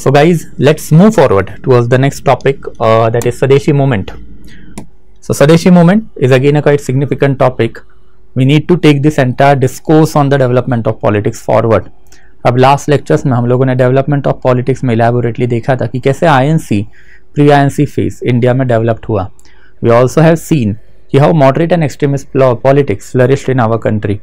So guys, let's move forward towards the next topic, that is Swadeshi movement. So Swadeshi movement is again a quite significant topic. We need to take this entire discourse on the development of politics forward. अब last lectures में हम लोगों ने development of politics में इलैबोरेटली देखा था कि कैसे INC pre INC phase India में डेवलप्ड हुआ. वी ऑल्सो हैव सीन कि how moderate and extremist politics flourished in our country.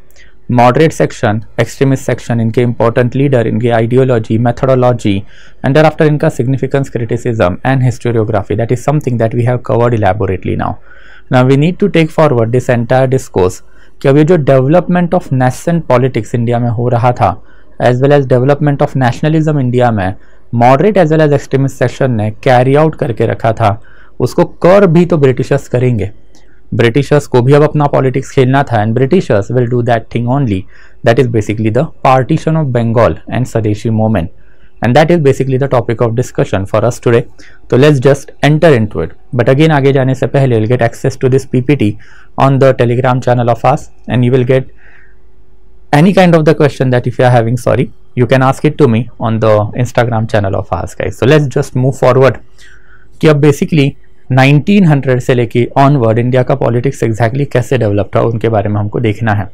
Moderate section, extremist section, इनके इंपॉर्टेंट लीडर, इनकी ideology, methodology and there after इनका significance, criticism and historiography, that is something that we have covered elaborately. Now we need to take forward this entire discourse कि अब ये जो development of national politics India में हो रहा था as well as development of nationalism India में moderate as well as extremist section ने कैरी आउट करके रखा था, उसको कर भी तो ब्रिटिशर्स करेंगे. ब्रिटिशर्स को भी अब अपना पॉलिटिक्स खेलना था and Britishers will do that thing only. That is basically the partition of Bengal and Swadeshi movement, and that is basically the topic of discussion for us today. So let's just enter into it. But again, आगे जाने से पहले you'll get access to this PPT on the Telegram channel of us, and you will get any kind of the question that if you are having, you can ask it to me on the Instagram channel of us, guys. So let's just move forward कि अब basically 1900 से लेके onward India का politics exactly कैसे develop था उनके बारे में हमको देखना है.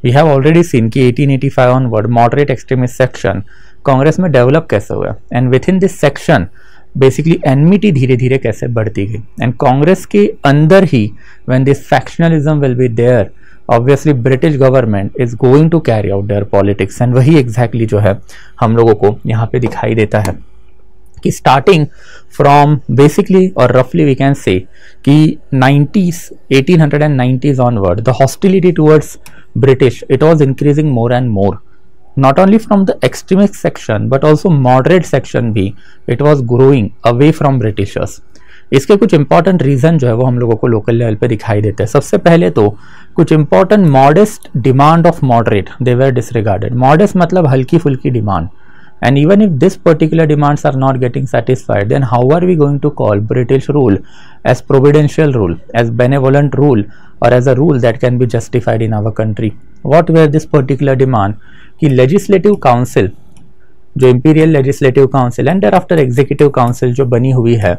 वी हैव ऑलरेडी सीन कि 1885 onward moderate extremist section Congress में डेवलप कैसे हुआ and within this section basically enmity धीरे धीरे कैसे बढ़ती गई. एंड कांग्रेस के अंदर ही when this factionalism will be there, obviously British government is going to carry out their politics. And वही एग्जैक्टली जो है हम लोगों को यहाँ पे दिखाई देता है कि स्टार्टिंग फ्रॉम बेसिकली और रफली वी कैन से कि 1890s onward the hostility towards British it was increasing more and more. Not only from the extremist section but also moderate section भी it was growing away from Britishers. इसके कुछ important reason जो है वो हम लोगों को लोकल लेवल पे दिखाई देते हैं. सबसे पहले तो कुछ important modest demand of moderate they were disregarded. Modest मतलब हल्की फुल्की demand. And even if this particular demands are not getting satisfied, then how are we going to call British rule as providential rule, as benevolent rule, or as a rule that can be justified in our country? What were this particular demand? कि legislative council, जो imperial legislative council and thereafter executive council जो बनी हुई है,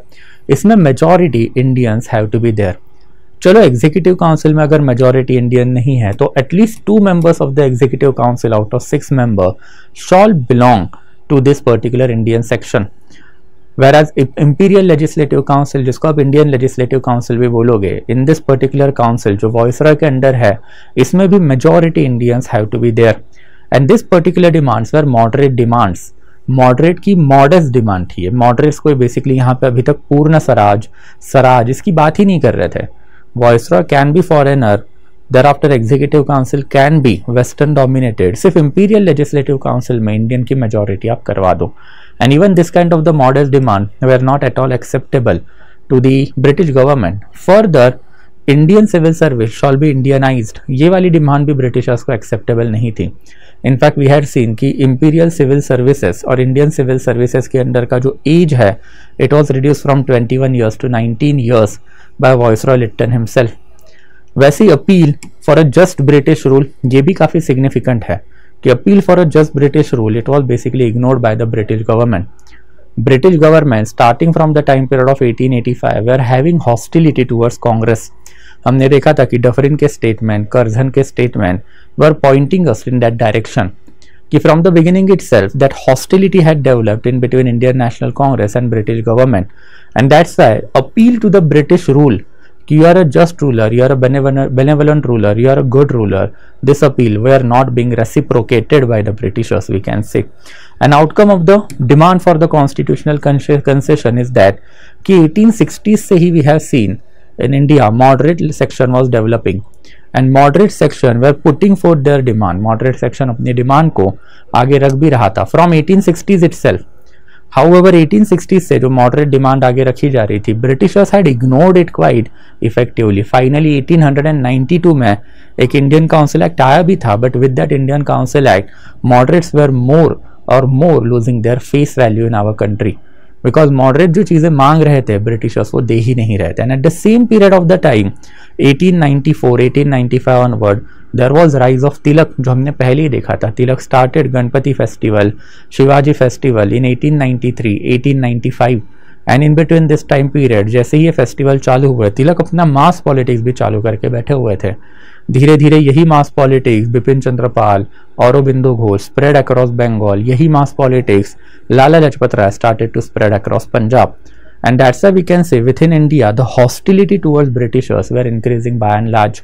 इसमें majority Indians have to be there. चलो executive council में अगर मेजॉरिटी इंडियन नहीं है तो at least 2 members of the executive council out of 6 member shall belong to this particular Indian section. whereas imperial legislative council, जिसको आप इंडियन लेजिस्लेटिव काउंसिल भी बोलोगे, इन दिस पर्टिकुलर काउंसिल जो वॉइसरॉय के अंडर है इसमें भी majority Indians have to be there. And this particular demands were moderate demands. Moderate की मॉडेस्ट डिमांड थी. मॉडरेट्स कोई बेसिकली यहाँ पे अभी तक पूर्ण सराज इसकी बात ही नहीं कर रहे थे. Viceroy can be foreigner, thereafter executive council can be western dominated. सिर्फ imperial legislative council में इंडियन की majority आप करवा दो. And even this kind of the modest demand were not at all acceptable to the British government. Further, Indian civil service shall be Indianized. ये वाली demand भी Britishers को acceptable नहीं थी. In fact, we had seen कि imperial civil services और Indian civil services के अंदर का जो age है it was reduced from 21 years to 19 years by Viceroy Lytton himself. वैसी appeal for a just British rule ये भी काफ़ी सिग्निफिकेंट है कि appeal for a just British rule it was basically ignored by the British government. British government starting from the time period of 1885 they are having hostility towards Congress. हमने देखा था कि Dufferin के स्टेटमेंट, करझन के statement were pointing us in that direction कि from the beginning itself that hostility had developed in between Indian national Congress and British government. And that's why appeal to the British rule कि you are a just ruler, you are a benevolent ruler, you are a good ruler. This appeal were not being reciprocated by the Britishers, we can say. An outcome of the demand for the constitutional concession is that कि 1860s से ही we have seen in India moderate section was developing and moderate section were putting forth their demand. Moderate section अपनी demand को आगे रख भी रहा था from 1860s itself. However, 1860s से जो मॉडरेट डिमांड आगे रखी जा रही थी, Britishers had ignored it quite effectively. Finally 1892 में एक इंडियन काउंसिल एक्ट आया भी था, but with that Indian Council Act moderates were more और more losing their face value in our country. Because moderate जो चीज़ें मांग रहे थे ब्रिटिशर्स वो दे ही नहीं रहे थे। And at the same period of the time 1894 1895 onward there was rise of Tilak, जो हमने पहले ही देखा था। Tilak started Ganpati festival, Shivaji festival in 1893 1895 and in between this time period जैसे ही ये फेस्टिवल चालू हुए तिलक अपना मास पॉलिटिक्स भी चालू करके बैठे हुए थे। धीरे धीरे यही mass politics Bipin Chandra Pal, Aurobindo Ghosh spread across Bengal, यही mass politics Lala Lajpat Rai started to spread across Punjab. And that's why we can say within India the hostility towards Britishers were increasing by and large.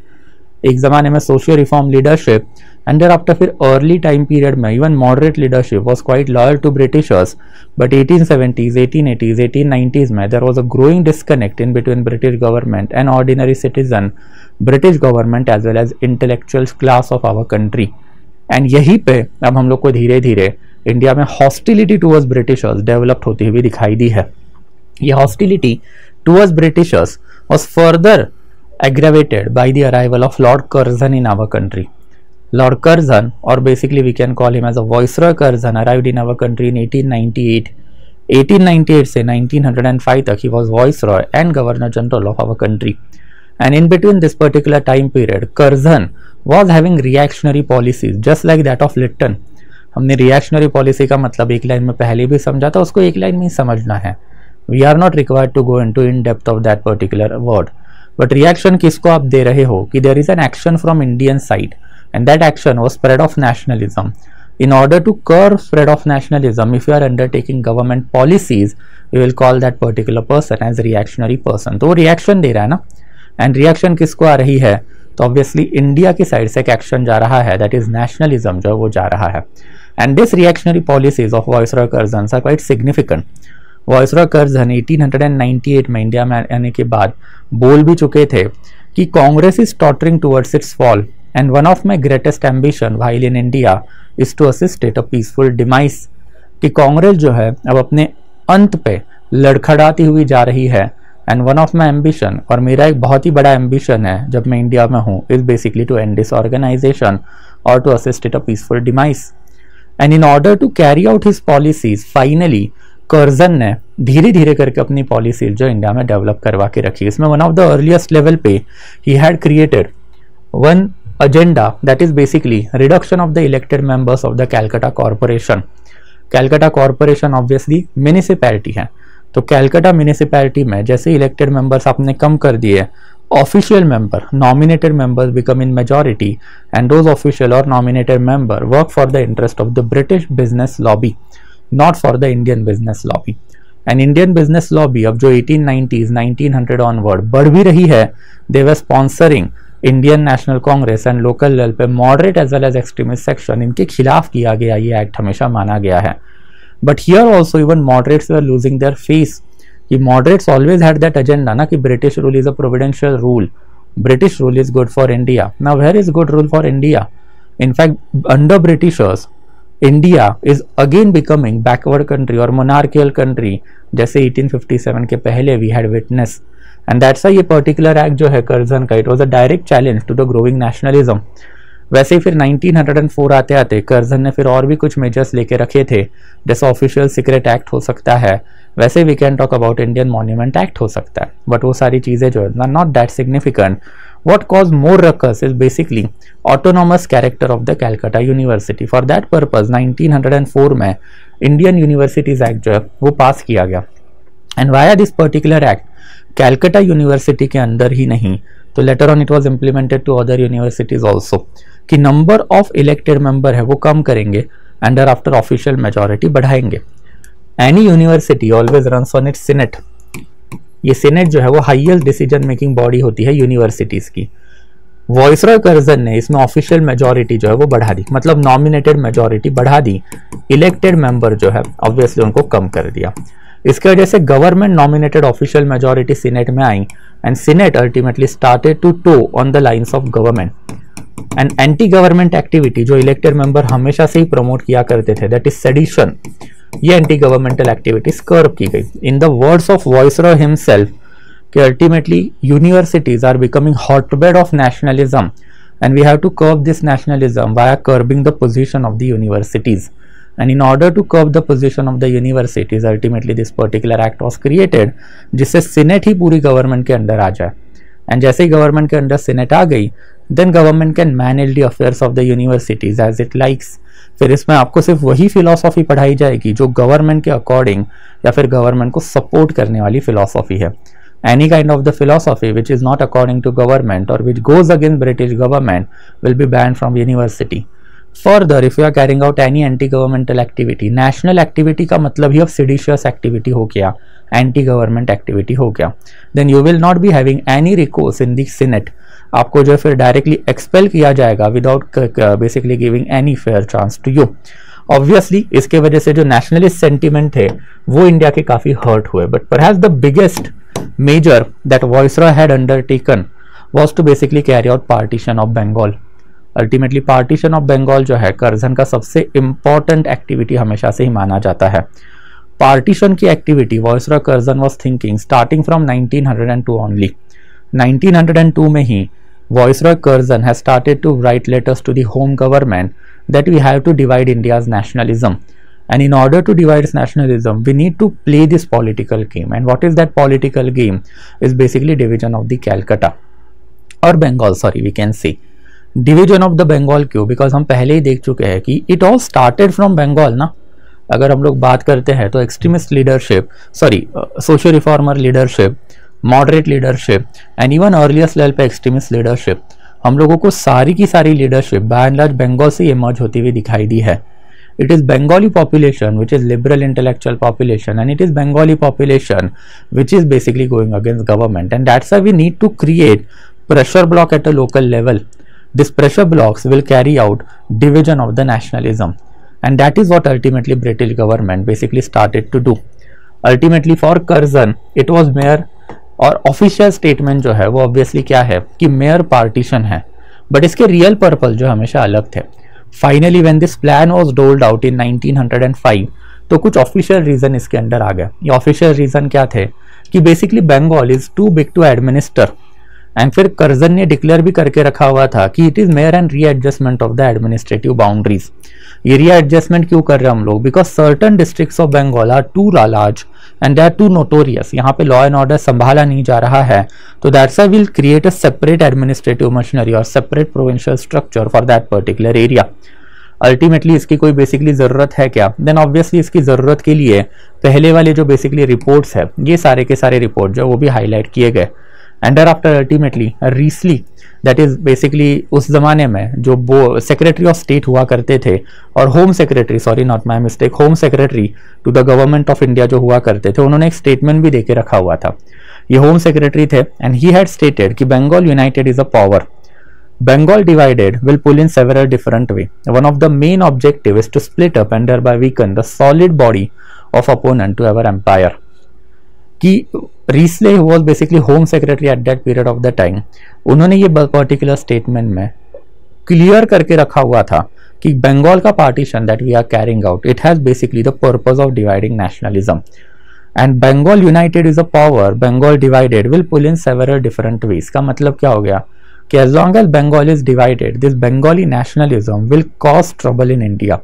एक ज़माने में socio reform leadership and there after फिर early time period में even moderate leadership was quite loyal to Britishers, but 1870s 1880s 1890s में there was a growing disconnect in between British government and ordinary citizen, British government as well as intellectual class of our country. And यहीं पे अब हम लोग को धीरे धीरे India में हॉस्टिलिटी टूवर्ड्स ब्रिटिशर्स डेवलप्ड होती हुई दिखाई दी है। ये hostility towards Britishers was further aggravated by the arrival of Lord Curzon in our country. Lord Curzon, or basically we can call him as a Viceroy Curzon, arrived in our country in 1898. 1898 से 1905 तक he was Viceroy and Governor General of our country. And in between this particular time period, Curzon was having reactionary policies just like that of Lytton. हमने reactionary policy का मतलब एक line में पहले भी समझा था, उसको एक लाइन में ही समझना है। We are not required to go into in depth of that particular word. But reaction किसको आप दे रहे हो कि there is an action from Indian side and that action was spread of nationalism. In order to curb spread of nationalism, if you are undertaking government policies, you will call that particular person as reactionary person. तो वो reaction दे रहा है ना, and reaction किसको आ रही है, तो obviously India की साइड से एक action जा रहा है, that is nationalism जो वो जा रहा है। And this reactionary policies of Viceroy Curzon are quite significant. Viceroy Curzon 1898 में इंडिया में आने के बाद बोल भी चुके थे कि Congress is tottering towards its fall and one of my greatest ambition while in India is to assist it a peaceful demise. कि कांग्रेस जो है अब अपने अंत पे लड़खड़ाती हुई जा रही है and one of my ambition, और मेरा एक बहुत ही बड़ा एम्बिशन है जब मैं इंडिया में हूँ, is basically to end this organisation और to assist it a peaceful demise. And in order to carry out his policies finally Curzon ने धीरे धीरे करके अपनी पॉलिसी जो इंडिया में डेवलप करवा के रखी। इसमें one of the earliest level पे ही had created one agenda that is basically reduction of the elected members of the Calcutta corporation. Calcutta corporation obviously municipality है, तो कैलकाटा म्यूनिसिपैलिटी में जैसे इलेक्टेड मेंबर्स आपने कम कर दिए, official member nominated members become in majority and those official और nominated member work for the interest of the British business lobby, not for the Indian business lobby. And Indian business lobby अब जो 1890s 1900 onward बढ़ भी रही है, they were sponsoring Indian National Congress and local level पे moderate as well as extremist section, इनके खिलाफ किया गया ये एक्ट हमेशा माना गया है। But here also even moderates were losing their face, कि moderates always had that agenda ना कि British rule is a providential rule, British rule is good for India. Now where is good rule for India? In fact under Britishers India is again becoming backward country और monarchical country जैसे 1857 के पहले we had witness. And that's why ये particular act जो है Curzon का, it was a direct challenge to the growing nationalism. वैसे ही फिर 1904 आते आते कर्जन ने फिर और भी कुछ मेजर्स लेके रखे थे, जैसे ऑफिशियल सीक्रेट एक्ट हो सकता है, वैसे we can talk about Indian monument act हो सकता है, बट वो सारी चीजें जो है not that significant. What caused more ruckus is basically autonomous character of the Calcutta University. For that purpose 1904 में Indian Universities Act जो है वो पास किया गया। And via this particular act, Calcutta University के अंदर ही नहीं तो later on it was implemented to other universities also कि number of elected member है वो कम करेंगे and thereafter official majority बढ़ाएंगे। Any university always runs on its senate. ये सेनेट जो है वो हाईएस्ट डिसीजन मेकिंग बॉडी होती है यूनिवर्सिटीज की। वायसरॉय कर्जन ने इसमें ऑफिशियल मेजॉरिटी जो है वो बढ़ा दी, मतलब नॉमिनेटेड मेजॉरिटी बढ़ा दी, इलेक्टेड मेंबर जो है ऑब्वियसली उनको कम कर दिया। इसके वजह से government nominated official majority senate में आई and senate ultimately started to toe on the lines of government. And anti government activity जो इलेक्टेड मेंबर हमेशा से ही प्रमोट किया करते थे, दैट इज सेडिशन, ये एंटी गवर्नमेंटल एक्टिविटीज कर्ब की गई। In the words of viceroy himself कि ultimately universities are becoming hotbed of nationalism and we have to curb this nationalism via curbing the position of the universities. And in order to curb the position of the universities, ultimately this particular act was created, जिससे senate ही पूरी government के under आ जाए. And जैसे ही government के under senate आ गई, then government can manage the affairs of the universities as it likes. फिर इसमें आपको सिर्फ वही फिलॉसफी पढ़ाई जाएगी जो गवर्नमेंट के अकॉर्डिंग या फिर गवर्नमेंट को सपोर्ट करने वाली फिलॉसफी है. Any kind of the philosophy which is not according to government or which goes against British government will be banned from university. Further, if you are carrying out any anti-governmental activity, national activity का मतलब ही अब seditious activity हो गया, anti-government activity हो गया, then you will not be having any recourse in the Senate. आपको जो है फिर directly expel किया जाएगा without basically giving any fair chance to you. Obviously, इसके वजह से जो nationalist sentiment थे वो इंडिया के काफी hurt हुए. But perhaps the biggest measure that Viceroy had undertaken was to basically carry out partition of Bengal. Ultimately partition of Bengal जो है कर्जन का सबसे important activity हमेशा से ही माना जाता है. Partition की activity Viceroy Curzon was thinking starting from 1902 only. 1902 में ही Viceroy Curzon has started to write letters to the home government that we have to divide India's nationalism. And in order to divide its nationalism, we need to play this political game. And what is that political game? Is basically division of the Calcutta or Bengal. Sorry, we can say division of the Bengal. क्यों? Because हम पहले ही देख चुके हैं कि it all started from Bengal ना. अगर हम लोग बात करते हैं तो extremist leadership, sorry, social reformer leadership, moderate leadership, and even earliest level पे extremist leadership, हम लोगों को सारी की सारी leadership by and large Bengal से emerge होती हुई दिखाई दी है. It is Bengali population which is liberal intellectual population, and it is Bengali population which is basically going against government, and that's why we need to create pressure block at a local level. This pressure blocks will carry out division of the nationalism, and that is what ultimately British government basically started to do. Ultimately for Curzon it was mere और official statement जो है वो obviously क्या है कि mere partition है, but इसके real purpose जो हमेशा अलग थे. Finally when this plan was doled out in 1905 तो कुछ ऑफिशियल रीजन इसके अंदर आ गया. ये ऑफिशियल रीजन क्या थे कि basically Bengal is too big to administer. And फिर कर्जन ने डिक्लेयर भी करके रखा हुआ था कि it is mere and readjustment of the administrative boundaries. ये रीएडजस्टमेंट क्यों कर रहे हैं हम लोग? Because certain districts of Bengal are too large and they are too notorious. यहाँ पे लॉ एंड ऑर्डर संभाला नहीं जा रहा है, तो that's why will create a separate administrative machinery और separate provincial structure for that particular area. Ultimately इसकी कोई बेसिकली ज़रूरत है क्या? देन ऑब्वियसली इसकी ज़रूरत के लिए पहले वाले जो बेसिकली रिपोर्ट्स है, ये सारे के सारे रिपोर्ट जो वो भी हाईलाइट किए गए. And after ultimately recently that is basically उस जमाने में जो सेक्रेटरी ऑफ स्टेट हुआ करते थे और home secretary, sorry not my mistake, home secretary to the government of India जो हुआ करते थे, उन्होंने एक स्टेटमेंट भी देके रखा हुआ था. ये होम सेक्रेटरी थे एंड ही हैड स्टेटेड कि Bengal united is a power. Bengal divided will pull in several different way. One of the main objective is to split up and thereby weaken the solid body of opponent to our empire. कि Risley was basically home secretary at that period of the time. उन्होंने ये particular statement में clear करके रखा हुआ था कि बंगाल का partition that we are carrying out, it has basically the purpose of dividing nationalism. And Bengal united is a power, Bengal divided will pull in several different ways. का मतलब क्या हो गया कि as long as Bengal is divided, this Bengali nationalism will cause trouble in India.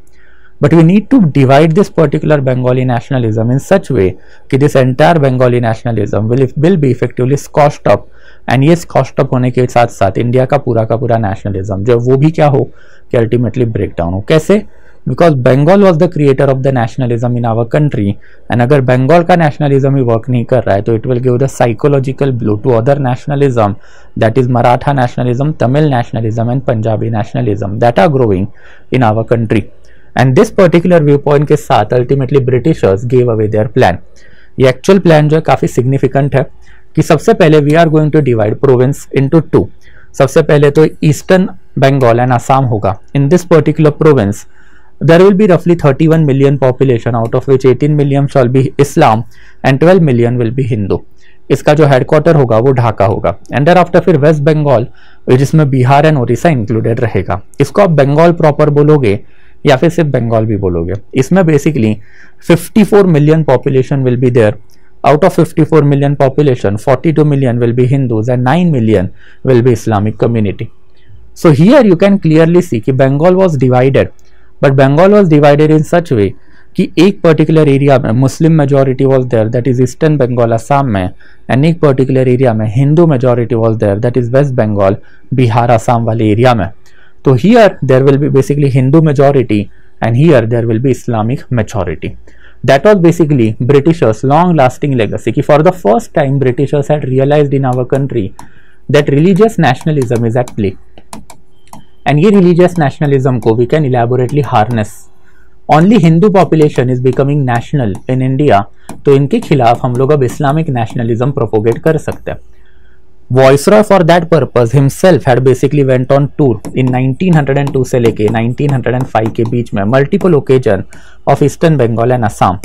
But we need to divide this particular Bengali nationalism in such way कि this entire Bengali nationalism will be effectively squashed up. And ये squashed up होने के साथ साथ India का पूरा nationalism जो वो भी क्या हो कि ultimately break down हो. कैसे? Because Bengal was the creator of the nationalism in our country, and अगर बंगाल का nationalism ही work नहीं कर रहा है तो it will give the psychological blow to other nationalism, that is Maratha nationalism, Tamil nationalism and Punjabi nationalism that are growing in our country. And this particular viewpoint के साथ ultimately Britishers gave away their plan. ये actual plan जो है काफी significant है कि सबसे पहले we are going to divide province into two. सबसे पहले तो ईस्टर्न बंगाल एंड असम होगा. In this particular province there will be roughly 31 million population, out of which 18 million shall be Islam and 12 million will be Hindu. इसका जो headquarter होगा वो ढाका होगा. And after फिर वेस्ट बंगाल जिसमें बिहार एंड उड़ीसा इंक्लूडेड रहेगा. इसको आप बंगाल प्रॉपर बोलोगे या फिर सिर्फ बंगाल भी बोलोगे. इसमें basically 54 million population will be there. Out of 54 million population, 42 million will be Hindus and 9 million will be Islamic community. So here you can clearly see कि Bengal was divided, but Bengal was divided in such way कि एक particular area में Muslim majority was there, that is eastern Bengal Assam में, and एक particular area में Hindu majority was there, that is west Bengal Bihar Assam वाले area में. तो here there will be basically Hindu majority and here there will be Islamic majority. That was basically Britishers' long-lasting legacy. कि for the first time Britishers had realized in our country that religious nationalism is at play. And ये religious nationalism को we can elaborately harness. Only Hindu population is becoming national in India. तो इनके खिलाफ हम लोग अब Islamic nationalism propagate कर सकते हैं. Viceroy for that purpose himself had basically went on tour in 1902 से लेके 1905 के बीच में multiple occasion of Eastern Bengal and Assam,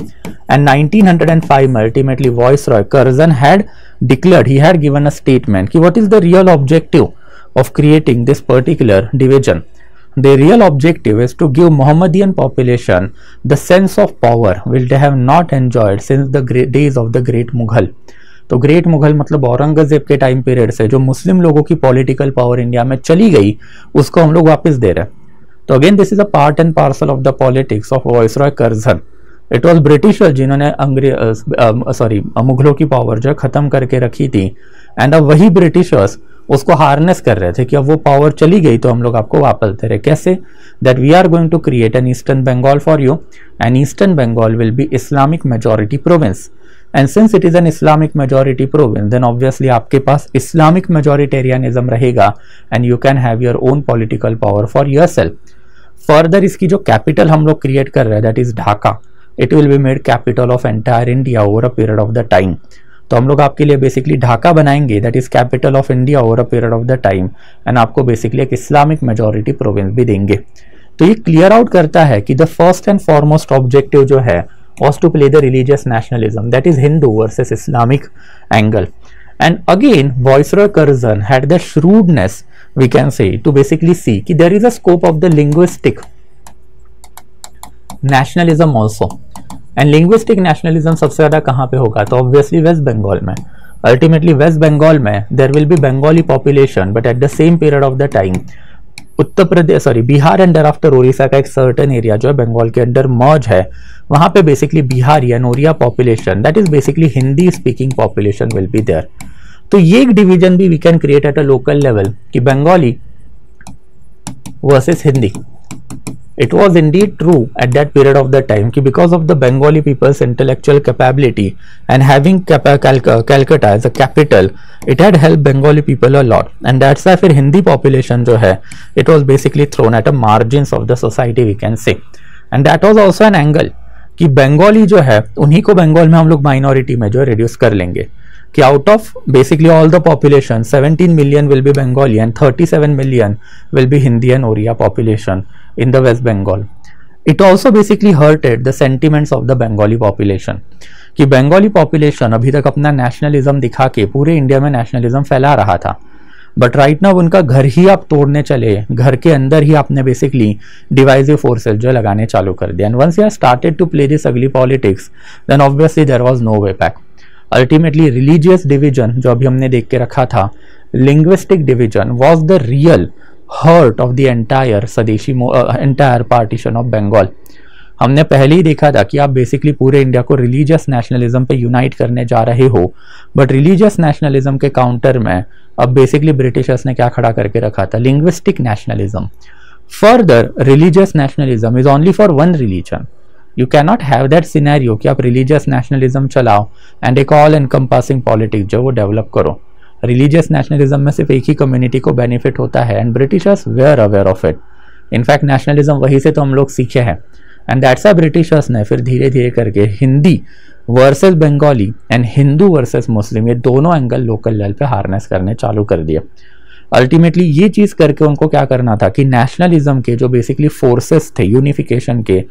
and 1905 में ultimately Viceroy Curzon had declared, he had given a statement कि what is the real objective of creating this particular division. The real objective is to give Mohammedan population the sense of power which they have not enjoyed since the days of the Great Mughal. तो great Mughal मतलब औरंगजेब के time period से जो मुस्लिम लोगों की political power India में चली गई उसको हम लोग वापस दे रहे हैं. तो again this is a part and parcel of the politics of viceroy Curzon. It was Britishers जिन्होंने मुगलों की पावर जो खत्म करके रखी थी, एंड अब वही ब्रिटिशर्स उसको हार्नेस कर रहे थे कि अब वो पावर चली गई तो हम लोग आपको वापस दे रहे. कैसे? That we are going to create an eastern Bengal for you, and eastern Bengal will be Islamic majority province. And since it is an Islamic majority province then obviously आपके पास इस्लामिक मेजोरिटेरियनिज्म रहेगा and you can have your own political power for yourself. Further इसकी जो capital हम लोग create कर रहे हैं that is Dhaka. It will be made capital of entire India over a period of the time. तो हम लोग आपके लिए बेसिकली ढाका बनाएंगे that is capital of India over a period of the time, and आपको बेसिकली एक इस्लामिक मेजोरिटी प्रोविंस भी देंगे. तो ये क्लियर आउट करता है कि the first and foremost objective जो है was to play the religious nationalism, that is Hindu versus Islamic angle. And again Viceroy Curzon had the shrewdness, we can say, to basically see कि there is a scope of the linguistic nationalism also. And linguistic nationalism सबसे ज़्यादा कहाँ पे होगा? तो obviously West Bengal में. Ultimately West Bengal में there will be Bengali population, but at the same period of the time Uttar Pradesh Bihar and after Orissa का एक सर्टेन एरिया जो है बंगाल के अंडर मर्ज है, वहां पे basically Bihari and Oriya population that is basically Hindi speaking population will be there. तो ये एक डिवीजन भी we can create at a local level कि Bengali versus Hindi. It was indeed true at that period of the time कि because of the Bengali people's intellectual capability and having Calcutta as a capital, it had helped Bengali people a lot, and that's why फिर Hindi population जो है it was basically thrown at the margins of the society, we can say. And that was also an angle कि बंगाली जो है उन्हीं को बंगाल में हम लोग माइनॉरिटी में जो रिड्यूस कर लेंगे कि out of basically all the population 17 million will be Bengali and 37 million will be Hindi and Oriya population in the West Bengal. It also basically hurted the sentiments of the Bengali population कि Bengali population अभी तक अपना nationalism दिखा के पूरे India में nationalism फैला रहा था, बट राइट नाउ उनका घर ही आप तोड़ने चले, घर के अंदर ही आपने बेसिकली डिवाइसिव फोर्सेस जो लगाने चालू कर दिया. And once you have started to play this ugly politics then obviously there was no way back. Ultimately religious division जो अभी हमने देख के रखा था, linguistic division was the real heart of the entire swadeshi entire partition of Bengal. हमने पहले ही देखा था कि आप बेसिकली पूरे इंडिया को रिलीजियस नेशनलिज्म पे यूनाइट करने जा रहे हो, बट रिलीजियस नेशनलिज्म के काउंटर में अब बेसिकली ब्रिटिशर्स ने क्या खड़ा करके रखा था? Linguistic nationalism. Further religious nationalism is only for one religion. You can not have that scenario कि आप रिलीजियस नेशनलिज्म चलाओ एंड एक ऑल एनकम्पासिंग पॉलिटिक्स जो वो डेवलप करो. रिलीजियस नेशनलिज्म में सिर्फ एक ही कम्युनिटी को बेनिफिट होता है and Britishers were aware of it. In fact nationalism वही से तो हम लोग सीखे हैं, एंड दैट्स व्हाई ब्रिटिशर्स ने फिर धीरे धीरे करके Hindi versus Bengali and Hindu versus Muslim ये दोनों एंगल लोकल लेवल पे हार्नेस करने चालू कर दिए. अल्टीमेटली ये चीज़ करके उनको क्या करना था कि नेशनलिज्म के जो बेसिकली फोर्सेस थे यूनिफिकेशन के,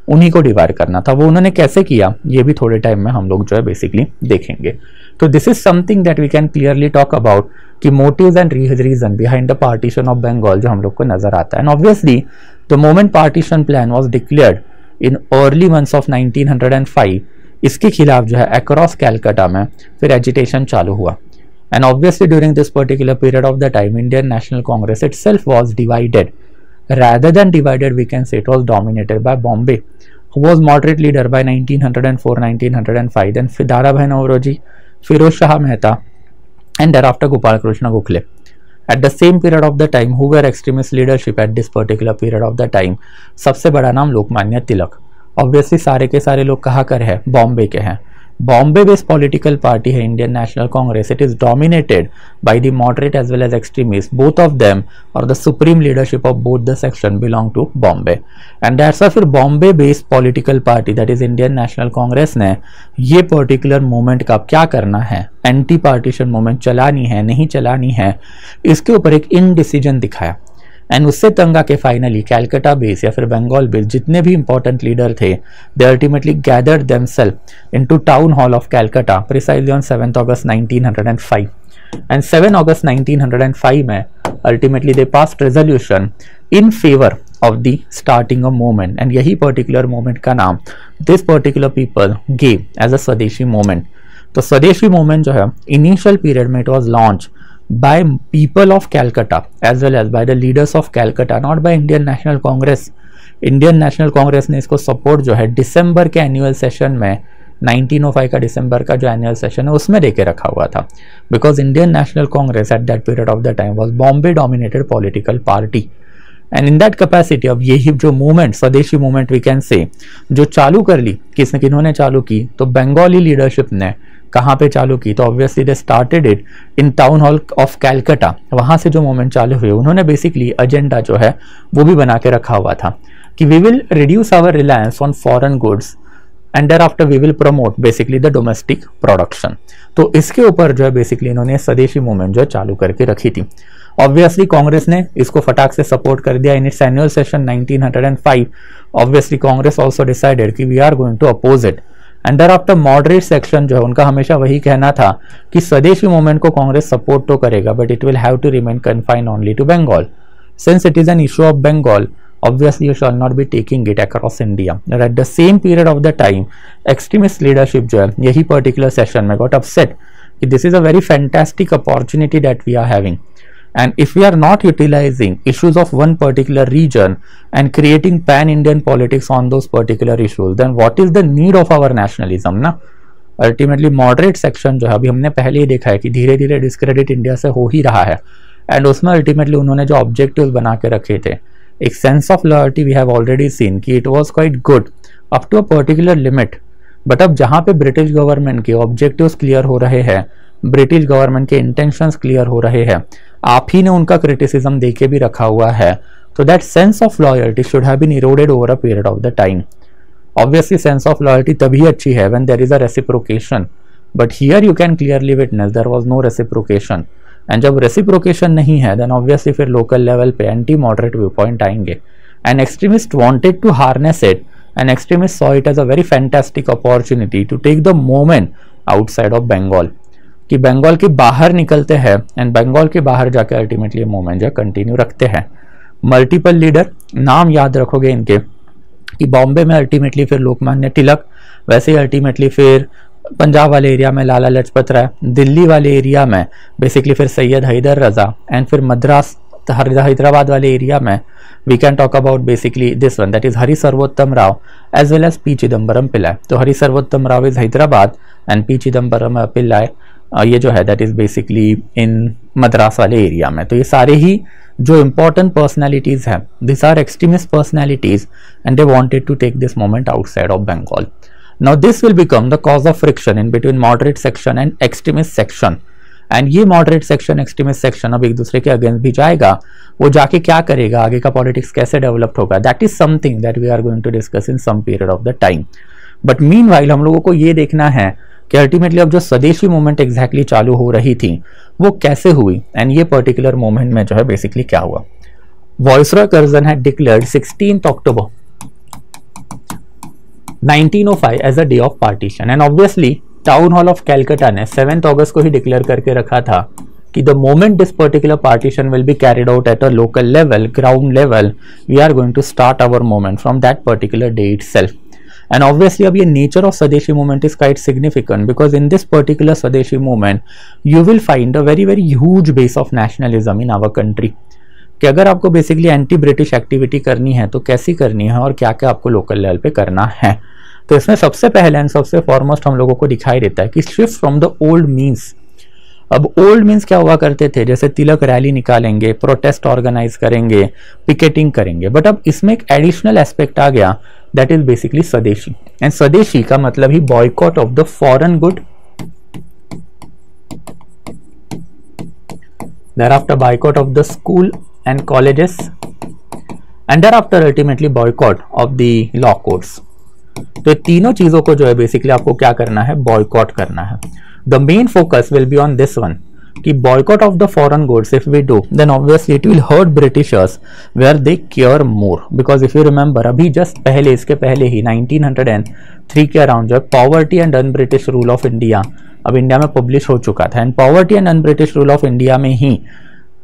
उन्हीं को डिवाइड करना था. वो उन्होंने कैसे किया ये भी थोड़े टाइम में हम लोग जो है बेसिकली देखेंगे. तो this is something that we can clearly talk about कि motives and reason behind the partition of Bengal जो हम लोग को नजर आता है. And obviously the moment partition plan was declared in early months of 1905, इसके खिलाफ जो है अक्रॉस कैलकाटा में फिर एजिटेशन चालू हुआ. And obviously during this particular period of the time Indian National Congress itself was divided. rather than divided, we can say it was dominated by Bombay, who was moderate leader by 1904-1905, then Darabhai Nauroji, Firoz Shah Mehta, and thereafter Gopal Krishna Gokhale. At the same period of the time, who were extremist leadership at this particular period of the time? सबसे बड़ा नाम Lokmanya Tilak. Obviously सारे के सारे लोग कहाँ कर है? बॉम्बे के हैं. बॉम्बे बेस्ड पॉलिटिकल पार्टी है Indian national Congress. It is dominated by the moderate as well as extremists. Both of them or the supreme leadership of both the section belong to Bombay. And that's why फिर Bombay based political party that is Indian National Congress ने ये particular movement का क्या करना है, anti partition movement चलानी है नहीं चलानी है, इसके ऊपर एक इनडिसीजन दिखाया. एंड उससे तंग आके फाइनली कैलकाटा बेस या फिर बंगाल बेस जितने भी इंपॉर्टेंट लीडर थे, they ultimately gathered themselves into town hall of Calcutta precisely on 7 August 1905. And 7 August 1905 में ultimately they passed resolution in favour of the starting of movement. And यही पर्टिकुलर मूवमेंट का नाम this particular people gave as a Swadeshi movement. तो Swadeshi movement जो है initial period में it was launch by people of Calcutta as well as by the leaders of Calcutta, not by Indian National Congress. Indian National Congress ने इसको support जो है दिसंबर के annual session में 1905 का दिसंबर का जो एनुअल सेशन है उसमें देके रखा हुआ था, because Indian national Congress eight that period of the time was Bombay dominated political party. And in that capacity अब यही जो मूवमेंट स्वदेशी मूवमेंट वी कैन से जो चालू कर ली, किन्होंने चालू की, तो बंगाली लीडरशिप ने कहाँ पे चालू की, तो obviously they started it in town hall of Calcutta. वहां से जो मूवमेंट चालू हुई, उन्होंने बेसिकली एजेंडा जो है वो भी बना के रखा हुआ था कि we will reduce our reliance on foreign goods and there after we will promote basically the domestic production. तो इसके ऊपर जो है बेसिकली इन्होंने स्वदेशी मूवमेंट जो है चालू करके रखी थी. ऑब्वियसली कांग्रेस ने इसको फटाक से सपोर्ट कर दिया in its annual session 1905. Obviously Congress also decided कि we are going to oppose it. And there after moderate section जो है उनका हमेशा वही कहना था कि स्वदेशी मूवमेंट को कांग्रेस सपोर्ट तो करेगा but it will have to remain confined only to Bengal. Since it is an issue of Bengal, obviously you shall not be taking it across India. At the same period of the time, extremist leadership जो है यही particular session में got upset कि this is a very fantastic opportunity that we are having, and if we are not utilizing issues of one particular region and creating pan-Indian politics on those particular issues, then what is the need of our nationalism ना. Ultimately moderate section जो है अभी हमने पहले ही देखा है कि धीरे धीरे डिस्क्रेडिट इंडिया से हो ही रहा है, एंड उसमें अल्टीमेटली उन्होंने जो ऑब्जेक्टिव्स बना के रखे थे, एक sense of loyalty we have already seen कि it was quite good up to a particular limit. But अब जहां पे ब्रिटिश गवर्नमेंट के ऑब्जेक्टिव्स क्लियर हो रहे हैं, ब्रिटिश गवर्नमेंट के इंटेंशंस क्लियर हो रहे हैं, आप ही ने उनका क्रिटिसिज्म देके भी रखा हुआ है, तो that sense of loyalty should have been eroded over a period of the time. Obviously sense of loyalty तभी अच्छी है when there is a reciprocation, but here you can clearly witness there was no reciprocation. And जब reciprocation नहीं है then obviously फिर local level पे anti moderate view point आएंगे. And extremist wanted to harness it, and extremist saw it as a very fantastic opportunity to take the movement outside of Bengal, कि बंगाल के बाहर निकलते हैं एंड बंगाल के बाहर जाकर अल्टीमेटली मूवमेंट जो कंटिन्यू रखते हैं. मल्टीपल लीडर नाम याद रखोगे इनके कि बॉम्बे में अल्टीमेटली फिर लोकमान्य तिलक, वैसे ही अल्टीमेटली फिर पंजाब वाले एरिया में लाला लाजपत राय, दिल्ली वाले एरिया में बेसिकली फिर सैयद हैदर रजा, एंड फिर मद्रास हैदराबाद वाले एरिया में we can talk about basically this one that is Hari Sarvottam Rao as well as P Chidambaram Pillai. तो Hari Sarvottam Rao is Hyderabad and P Chidambaram Pillai ये जो है that is basically in Madras वाले एरिया में. तो ये सारे ही जो इंपॉर्टेंट पर्सनैलिटीज हैं, this are extremist personalities and they wanted to take this moment outside of Bengal. Now this will become the cause of friction in between moderate section and extremist section. And ये moderate section, extremist section अब एक दूसरे के against भी जाएगा, वो जाके क्या करेगा, आगे का पॉलिटिक्स कैसे डेवलप होगा, that is something that we are going to discuss in some period of the time. But meanwhile हम लोगों को ये देखना है कि अल्टीमेटली अब जो स्वदेशी मूवमेंट एग्जैक्टली चालू हो रही थी वो कैसे हुई, एंड ये पर्टिकुलर मूवमेंट में जो है बेसिकली क्या हुआ. Viceroy Curzon had declared 16 October 1905 as a day of partition, and obviously town hall of Calcutta ने 7 अगस्त को ही डिक्लेयर करके रखा था कि the moment this particular partition will be carried out at a local level, ground level, we are going to start our movement from that particular day itself. And obviously अब ये nature of swadeshi movement is quite significant because in this particular swadeshi movement you will find a very very huge base of nationalism in our country. कि अगर आपको basically anti British activity करनी है तो कैसी करनी है और क्या क्या आपको लोकल लेवल पे करना है। तो इसमें सबसे पहले एंड सबसे फॉरमोस्ट हम लोगों को दिखाई देता है कि shift from the old means. अब ओल्ड मीन्स क्या हुआ करते थे, जैसे तिलक रैली निकालेंगे, प्रोटेस्ट ऑर्गेनाइज करेंगे, पिकेटिंग करेंगे, बट अब इसमें एक एडिशनल एस्पेक्ट आ गया, that is basically swadeshi. And swadeshi का मतलब ही boycott of the foreign good, thereafter boycott of the school and colleges, and thereafter ultimately boycott of the law courts। तो ये तीनों चीजों को जो है बेसिकली आपको क्या करना है, बॉयकॉट करना है। The main focus will be on this one कि boycott of the foreign goods if we do then obviously it will hurt Britishers where they care more, because if you remember अभी just पहले इसके पहले ही 1903 के around जो है poverty and un British rule of India अब India में पब्लिश हो चुका था। And poverty and un British rule of India में ही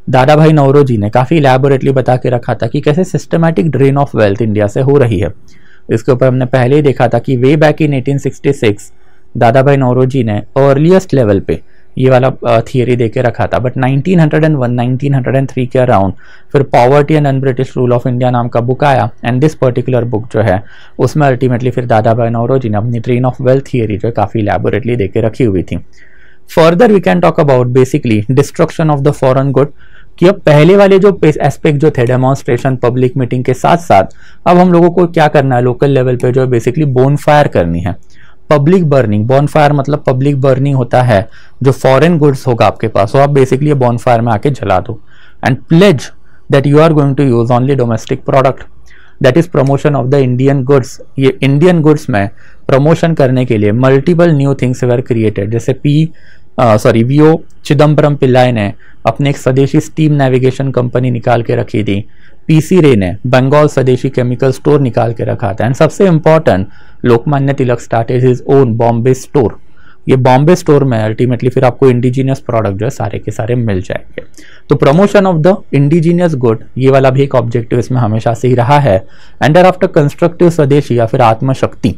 दादा भाई नौरोजी ने काफी इलैबोरेटली बता के रखा था कि कैसे systematic drain of wealth India से हो रही है। इसके ऊपर हमने पहले ही देखा था कि वे बैक इन 1866 दादा भाई नौरोजी ने अर्लीस्ट लेवल पे ये वाला थियरी देके रखा था, बट 1901 1903 के अराउंड फिर poverty and un British rule of India नाम का बुक आया। एंड दिस पर्टिकुलर बुक जो है उसमें अल्टीमेटली फिर दादा भाई नौरोजी ने अपनी ड्रेन ऑफ वेल्थ थियरी जो है काफी इलैबोरेटली देके रखी हुई थी। Further we can talk about basically destruction of the foreign good, कि अब पहले वाले जो एस्पेक्ट जो थे डेमोन्स्ट्रेशन पब्लिक मीटिंग के साथ साथ अब हम लोगों को क्या करना है, लोकल लेवल पे जो है बेसिकली बोनफायर करनी है, पब्लिक बर्निंग। बॉनफायर मतलब पब्लिक बर्निंग होता है, जो फॉरेन गुड्स होगा आपके पास वो आप बेसिकली ये बॉनफायर में आके जला दो। And pledge that you are going to use only domestic product, that is promotion of the Indian goods. ये इंडियन गुड्स में प्रमोशन करने के लिए multiple new things were created, जैसे वीओ चिदम्बरम पिल्लाई ने अपने एक स्वदेशी स्टीम नेविगेशन कंपनी निकाल के रखी थी, पीसी रे ने बंगाल स्वदेशी केमिकल स्टोर निकाल के रखा था। एंड सबसे important Lokmanya Tilak started his own Bombay store. ये बॉम्बे स्टोर में अल्टीमेटली फिर आपको इंडिजीनियस प्रोडक्ट जो है सारे के सारे मिल जाएंगे। तो promotion of the indigenous good ये वाला भी एक ऑब्जेक्टिव इसमें हमेशा से ही रहा है। एंड आफ्टर कंस्ट्रक्टिव स्वदेशी या फिर आत्मशक्ति,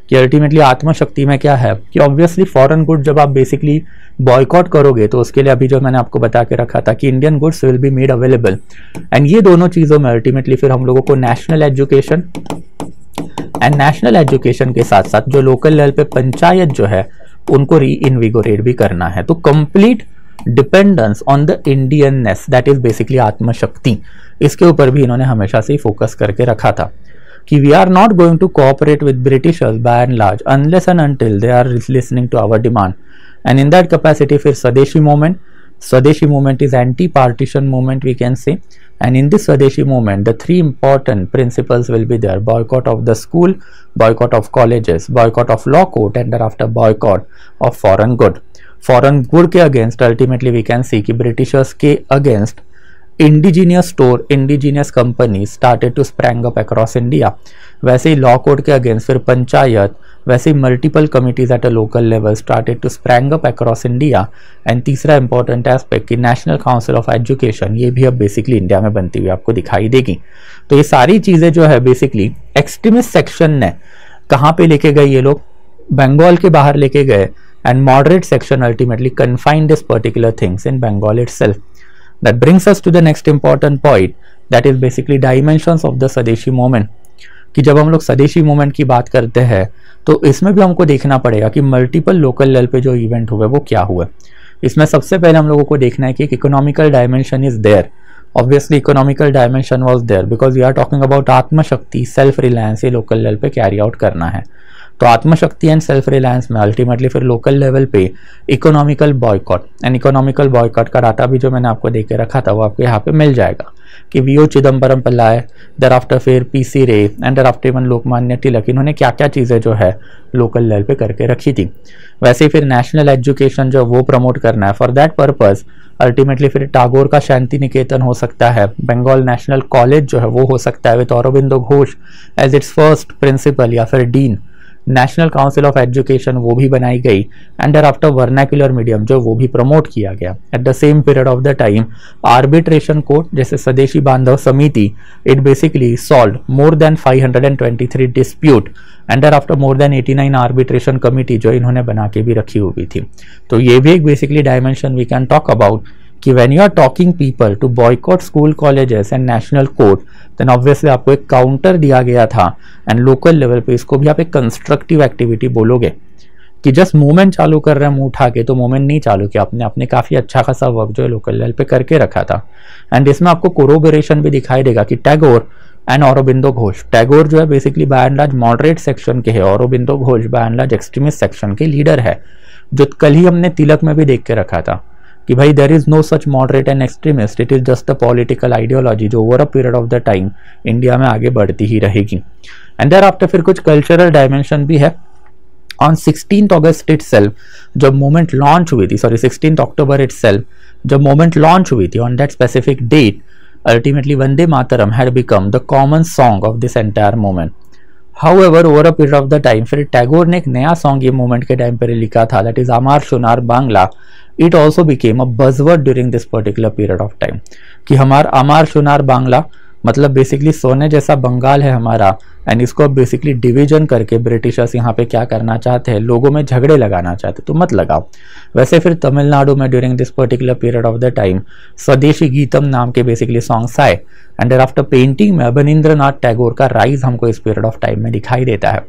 कि अल्टीमेटली आत्मशक्ति में क्या है कि ऑब्वियसली फॉरेन गुड जब आप बेसिकली बॉयकॉट करोगे तो उसके लिए अभी जो मैंने आपको बता के रखा था कि Indian goods will be made available. And ये दोनों चीजों में अल्टीमेटली फिर हम लोगों को national education and national education के साथ साथ जो लोकल लेवल पे पंचायत जो है उनको री इनविगोरेट भी करना है। तो complete dependence on the Indianness, that is basically atmashakti, इसके ऊपर भी इन्होंने हमेशा से ही फोकस करके रखा था कि we are not going to cooperate with Britishers by and large unless and until they are listening to our demand. And in that capacity फिर Swadeshi movement is anti-partition movement we can say, and in this Swadeshi movement the three important principles will be there: boycott of the school, boycott of colleges, boycott of law court, and thereafter boycott of foreign good के against ultimately we can see कि Britishers के against indigenous store, indigenous company started to sprang up across India. वैसे ही law code के against फिर पंचायत, वैसे ही multiple committees at a local level started to sprang up across India. And तीसरा important aspect कि नेशनल काउंसिल ऑफ एजुकेशन, ये भी अब बेसिकली इंडिया में बनती हुई आपको दिखाई देगी। तो ये सारी चीजें जो है बेसिकली एक्सट्रीमिस्ट सेक्शन ने कहाँ पे लेके गए, ये लोग बंगाल के बाहर लेके गए। And moderate section ultimately confined this particular things in Bengal itself. That brings us to the next important point, that is basically dimensions of the स्वदेशी मूवमेंट। कि जब हम लोग स्वदेशी मूवमेंट की बात करते हैं तो इसमें भी हमको देखना पड़ेगा कि मल्टीपल लोकल लेवल पे जो इवेंट हुए वो क्या हुए। इसमें सबसे पहले हम लोगों को देखना है कि economical dimension is there. Obviously economical dimension was there because we are talking about atmashakti, self reliance, ये लोकल लेवल पे कैरी आउट करना है। तो आत्मशक्ति एंड सेल्फ रिलायंस में अल्टीमेटली फिर लोकल लेवल पे economical boycott, and economical boycott का data भी जो मैंने आपको दे के रखा था वो आपको यहाँ पे मिल जाएगा कि वीओ चिदम्बरम पिल्लाई, thereafter फिर पीसी रे and thereafter even Lokmanya Tilak, इन्होंने क्या क्या चीज़ें जो है लोकल लेवल पे करके रखी थी। वैसे ही फिर नेशनल एजुकेशन जो वो प्रमोट करना है, फॉर दैट पर्पज अल्टीमेटली फिर टागोर का शांति निकेतन हो सकता है, बंगाल नेशनल कॉलेज जो है वो हो सकता है with Aurobindo Ghosh as its first principal या फिर dean. National council of Education वो भी बनाई गई एंड आफ्टर वर्नाक्युलर मीडियम जो वो भी प्रमोट किया गया। Eight the same period of the time arbitration court जैसे स्वदेशी बांधव समिति, it basically solve more than 523 dispute and after more than 89 arbitration committee जो इन्होंने बना के भी रखी हुई थी। तो ये भी एक basically dimension we can talk about कि when you are talking people to boycott school colleges and national court, then obviously आपको एक काउंटर दिया गया था एंड लोकल लेवल पे इसको भी आप एक कंस्ट्रक्टिव एक्टिविटी बोलोगे कि जस्ट मूवमेंट चालू कर रहे हैं मुंह उठा के, तो मूवमेंट नहीं चालू किया आपने काफी अच्छा खासा वर्क जो है लोकल लेवल पे करके रखा था। एंड इसमें आपको कोरोबोरेशन भी दिखाई देगा कि टैगोर एंड औरोबिंदो घोष, टैगोर जो है basically by and large moderate section के है, Aurobindo Ghosh by and large extremist section के लीडर है, जो कल ही हमने तिलक में भी देख के रखा था कि भाई there is no such moderate and extremist, it is just a political ideology जो over a period of the time India में आगे बढ़ती ही रहेगी। एंड देयर आफ्टर फिर कुछ कल्चरल डायमेंशन भी है। ऑन 16th August itself जब मूवमेंट लॉन्च हुई थी, सॉरी 16th October itself जब मूवमेंट लॉन्च हुई थी, on that specific date ultimately Vande Mataram had become the common song of this entire movement. However over a period of the time फिर टैगोर ने एक नया सॉन्ग ये मूवमेंट के टाइम पर लिखा था, that is Amar Sonar Bangla. It also became a buzzword during this particular period of time कि हमारा अमार सोनार बांग्ला मतलब बेसिकली सोने जैसा बंगाल है हमारा, एंड इसको अब बेसिकली डिवीजन करके ब्रिटिशर्स यहाँ पे क्या करना चाहते हैं, लोगों में झगड़े लगाना चाहते, तो मत लगाओ। वैसे फिर तमिलनाडु में during this particular period of the time स्वदेशी गीतम नाम के बेसिकली सॉन्ग्स आए, एंड आफ्टर पेंटिंग में अवनींद्रनाथ टैगोर का राइज हमको इस पीरियड ऑफ टाइम में दिखाई देता है,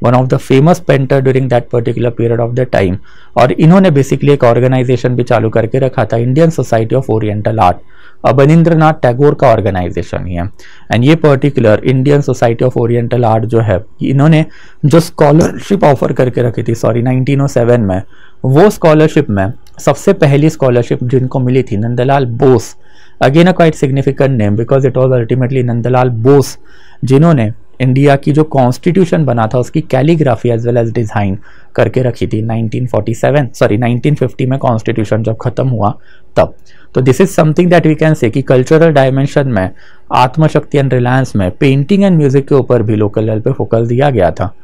one of the famous painter during that particular period of the time. और इन्होंने बेसिकली एक ऑर्गेनाइजेशन भी चालू करके रखा था, Indian society of oriental art, Abanindranath Tagore का ऑर्गेनाइजेशन ही है। एंड ये particular Indian society of oriental art जो है, इन्होंने जो स्कॉलरशिप ऑफर करके रखी थी 1907 में, वो स्कॉलरशिप में सबसे पहली स्कॉलरशिप जिनको मिली थी Nandlal Bose, again a quite significant name because it was ultimately Nandlal Bose जिन्होंने इंडिया की जो कॉन्स्टिट्यूशन बना था उसकी calligraphy as well as design करके रखी थी 1950 में कॉन्स्टिट्यूशन जब खत्म हुआ तब। तो this is something that we can say कि कल्चरल डायमेंशन में आत्मशक्ति एंड रिलायंस में पेंटिंग एंड म्यूजिक के ऊपर भी लोकल लेवल पे फोकस दिया गया था।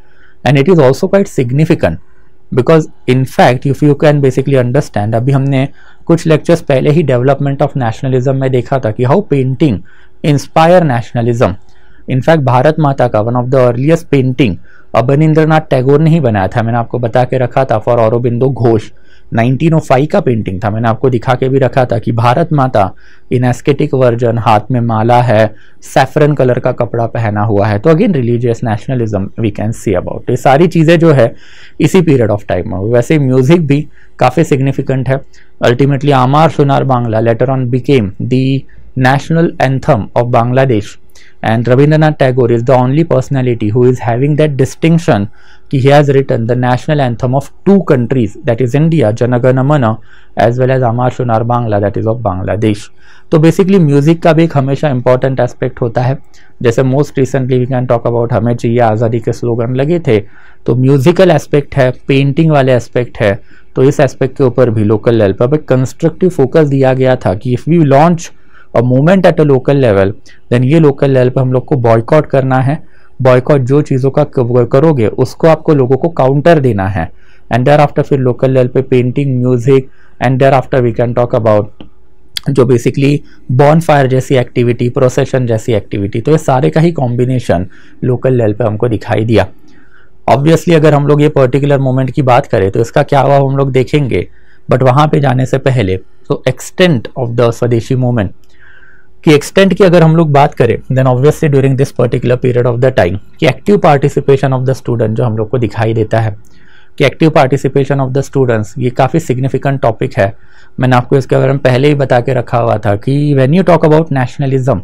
And it is also quite significant because in fact if you can basically understand, अभी हमने कुछ लेक्चर्स पहले ही डेवलपमेंट ऑफ नेशनलिज्म में देखा था कि how painting inspire nationalism. In fact Bharat माता का one of the earliest painting Abanindranath Tagore ने ही बनाया था, मैंने आपको बता के रखा था फॉर औरोबिंदो घोष, 1905 का पेंटिंग था, मैंने आपको दिखा के भी रखा था कि भारत माता इन एस्केटिक वर्जन, हाथ में माला है, सैफरन कलर का कपड़ा पहना हुआ है, तो again religious nationalism we can see about. ये सारी चीजें जो है इसी पीरियड ऑफ टाइम में। वैसे म्यूजिक भी काफी सिग्निफिकेंट है। Ultimately Amar Sonar Bangla later on became the national anthem of Bangladesh, and Rabindranath Tagore is the only personality who is having that distinction कि he has written the national anthem of two countries, that is India Jana Gana Mana as well as Amar Sonar Bangla that is of Bangladesh। तो basically music का भी एक हमेशा important aspect होता है। जैसे most recently we can talk about हमें चाहिए आज़ादी के स्लोगन लगे थे, तो म्यूजिकल एस्पेक्ट है, पेंटिंग वाले एस्पेक्ट है, तो इस एस्पेक्ट के ऊपर भी लोकल लेवल पर कंस्ट्रक्टिव फोकस दिया गया था कि if we launch a movement at a local level then ये लोकल लेवल पे हम लोग को बॉयकॉट करना है। बॉयकॉट जो चीज़ों का करोगे उसको आपको लोगों को काउंटर देना है। एंड देयर आफ्टर फिर लोकल लेवल पे painting, music, and there after we can talk about जो बेसिकली बॉन फायर जैसी एक्टिविटी, प्रोसेशन जैसी एक्टिविटी, तो ये सारे का ही कॉम्बिनेशन लोकल लेवल पे हमको दिखाई दिया। ऑब्वियसली अगर हम लोग ये पर्टिकुलर मोमेंट की बात करें तो इसका क्या हुआ हम लोग देखेंगे, बट वहां पे जाने से पहले तो extent of the swadeshi movement की एक्सटेंट की अगर हम लोग बात करें then obviously during this particular period of the time कि active participation of the student जो हम लोग को दिखाई देता है कि active participation of the students ये काफ़ी सिग्निफिकेंट टॉपिक है। मैंने आपको इसके बारे में पहले ही बता के रखा हुआ था कि when you talk about nationalism,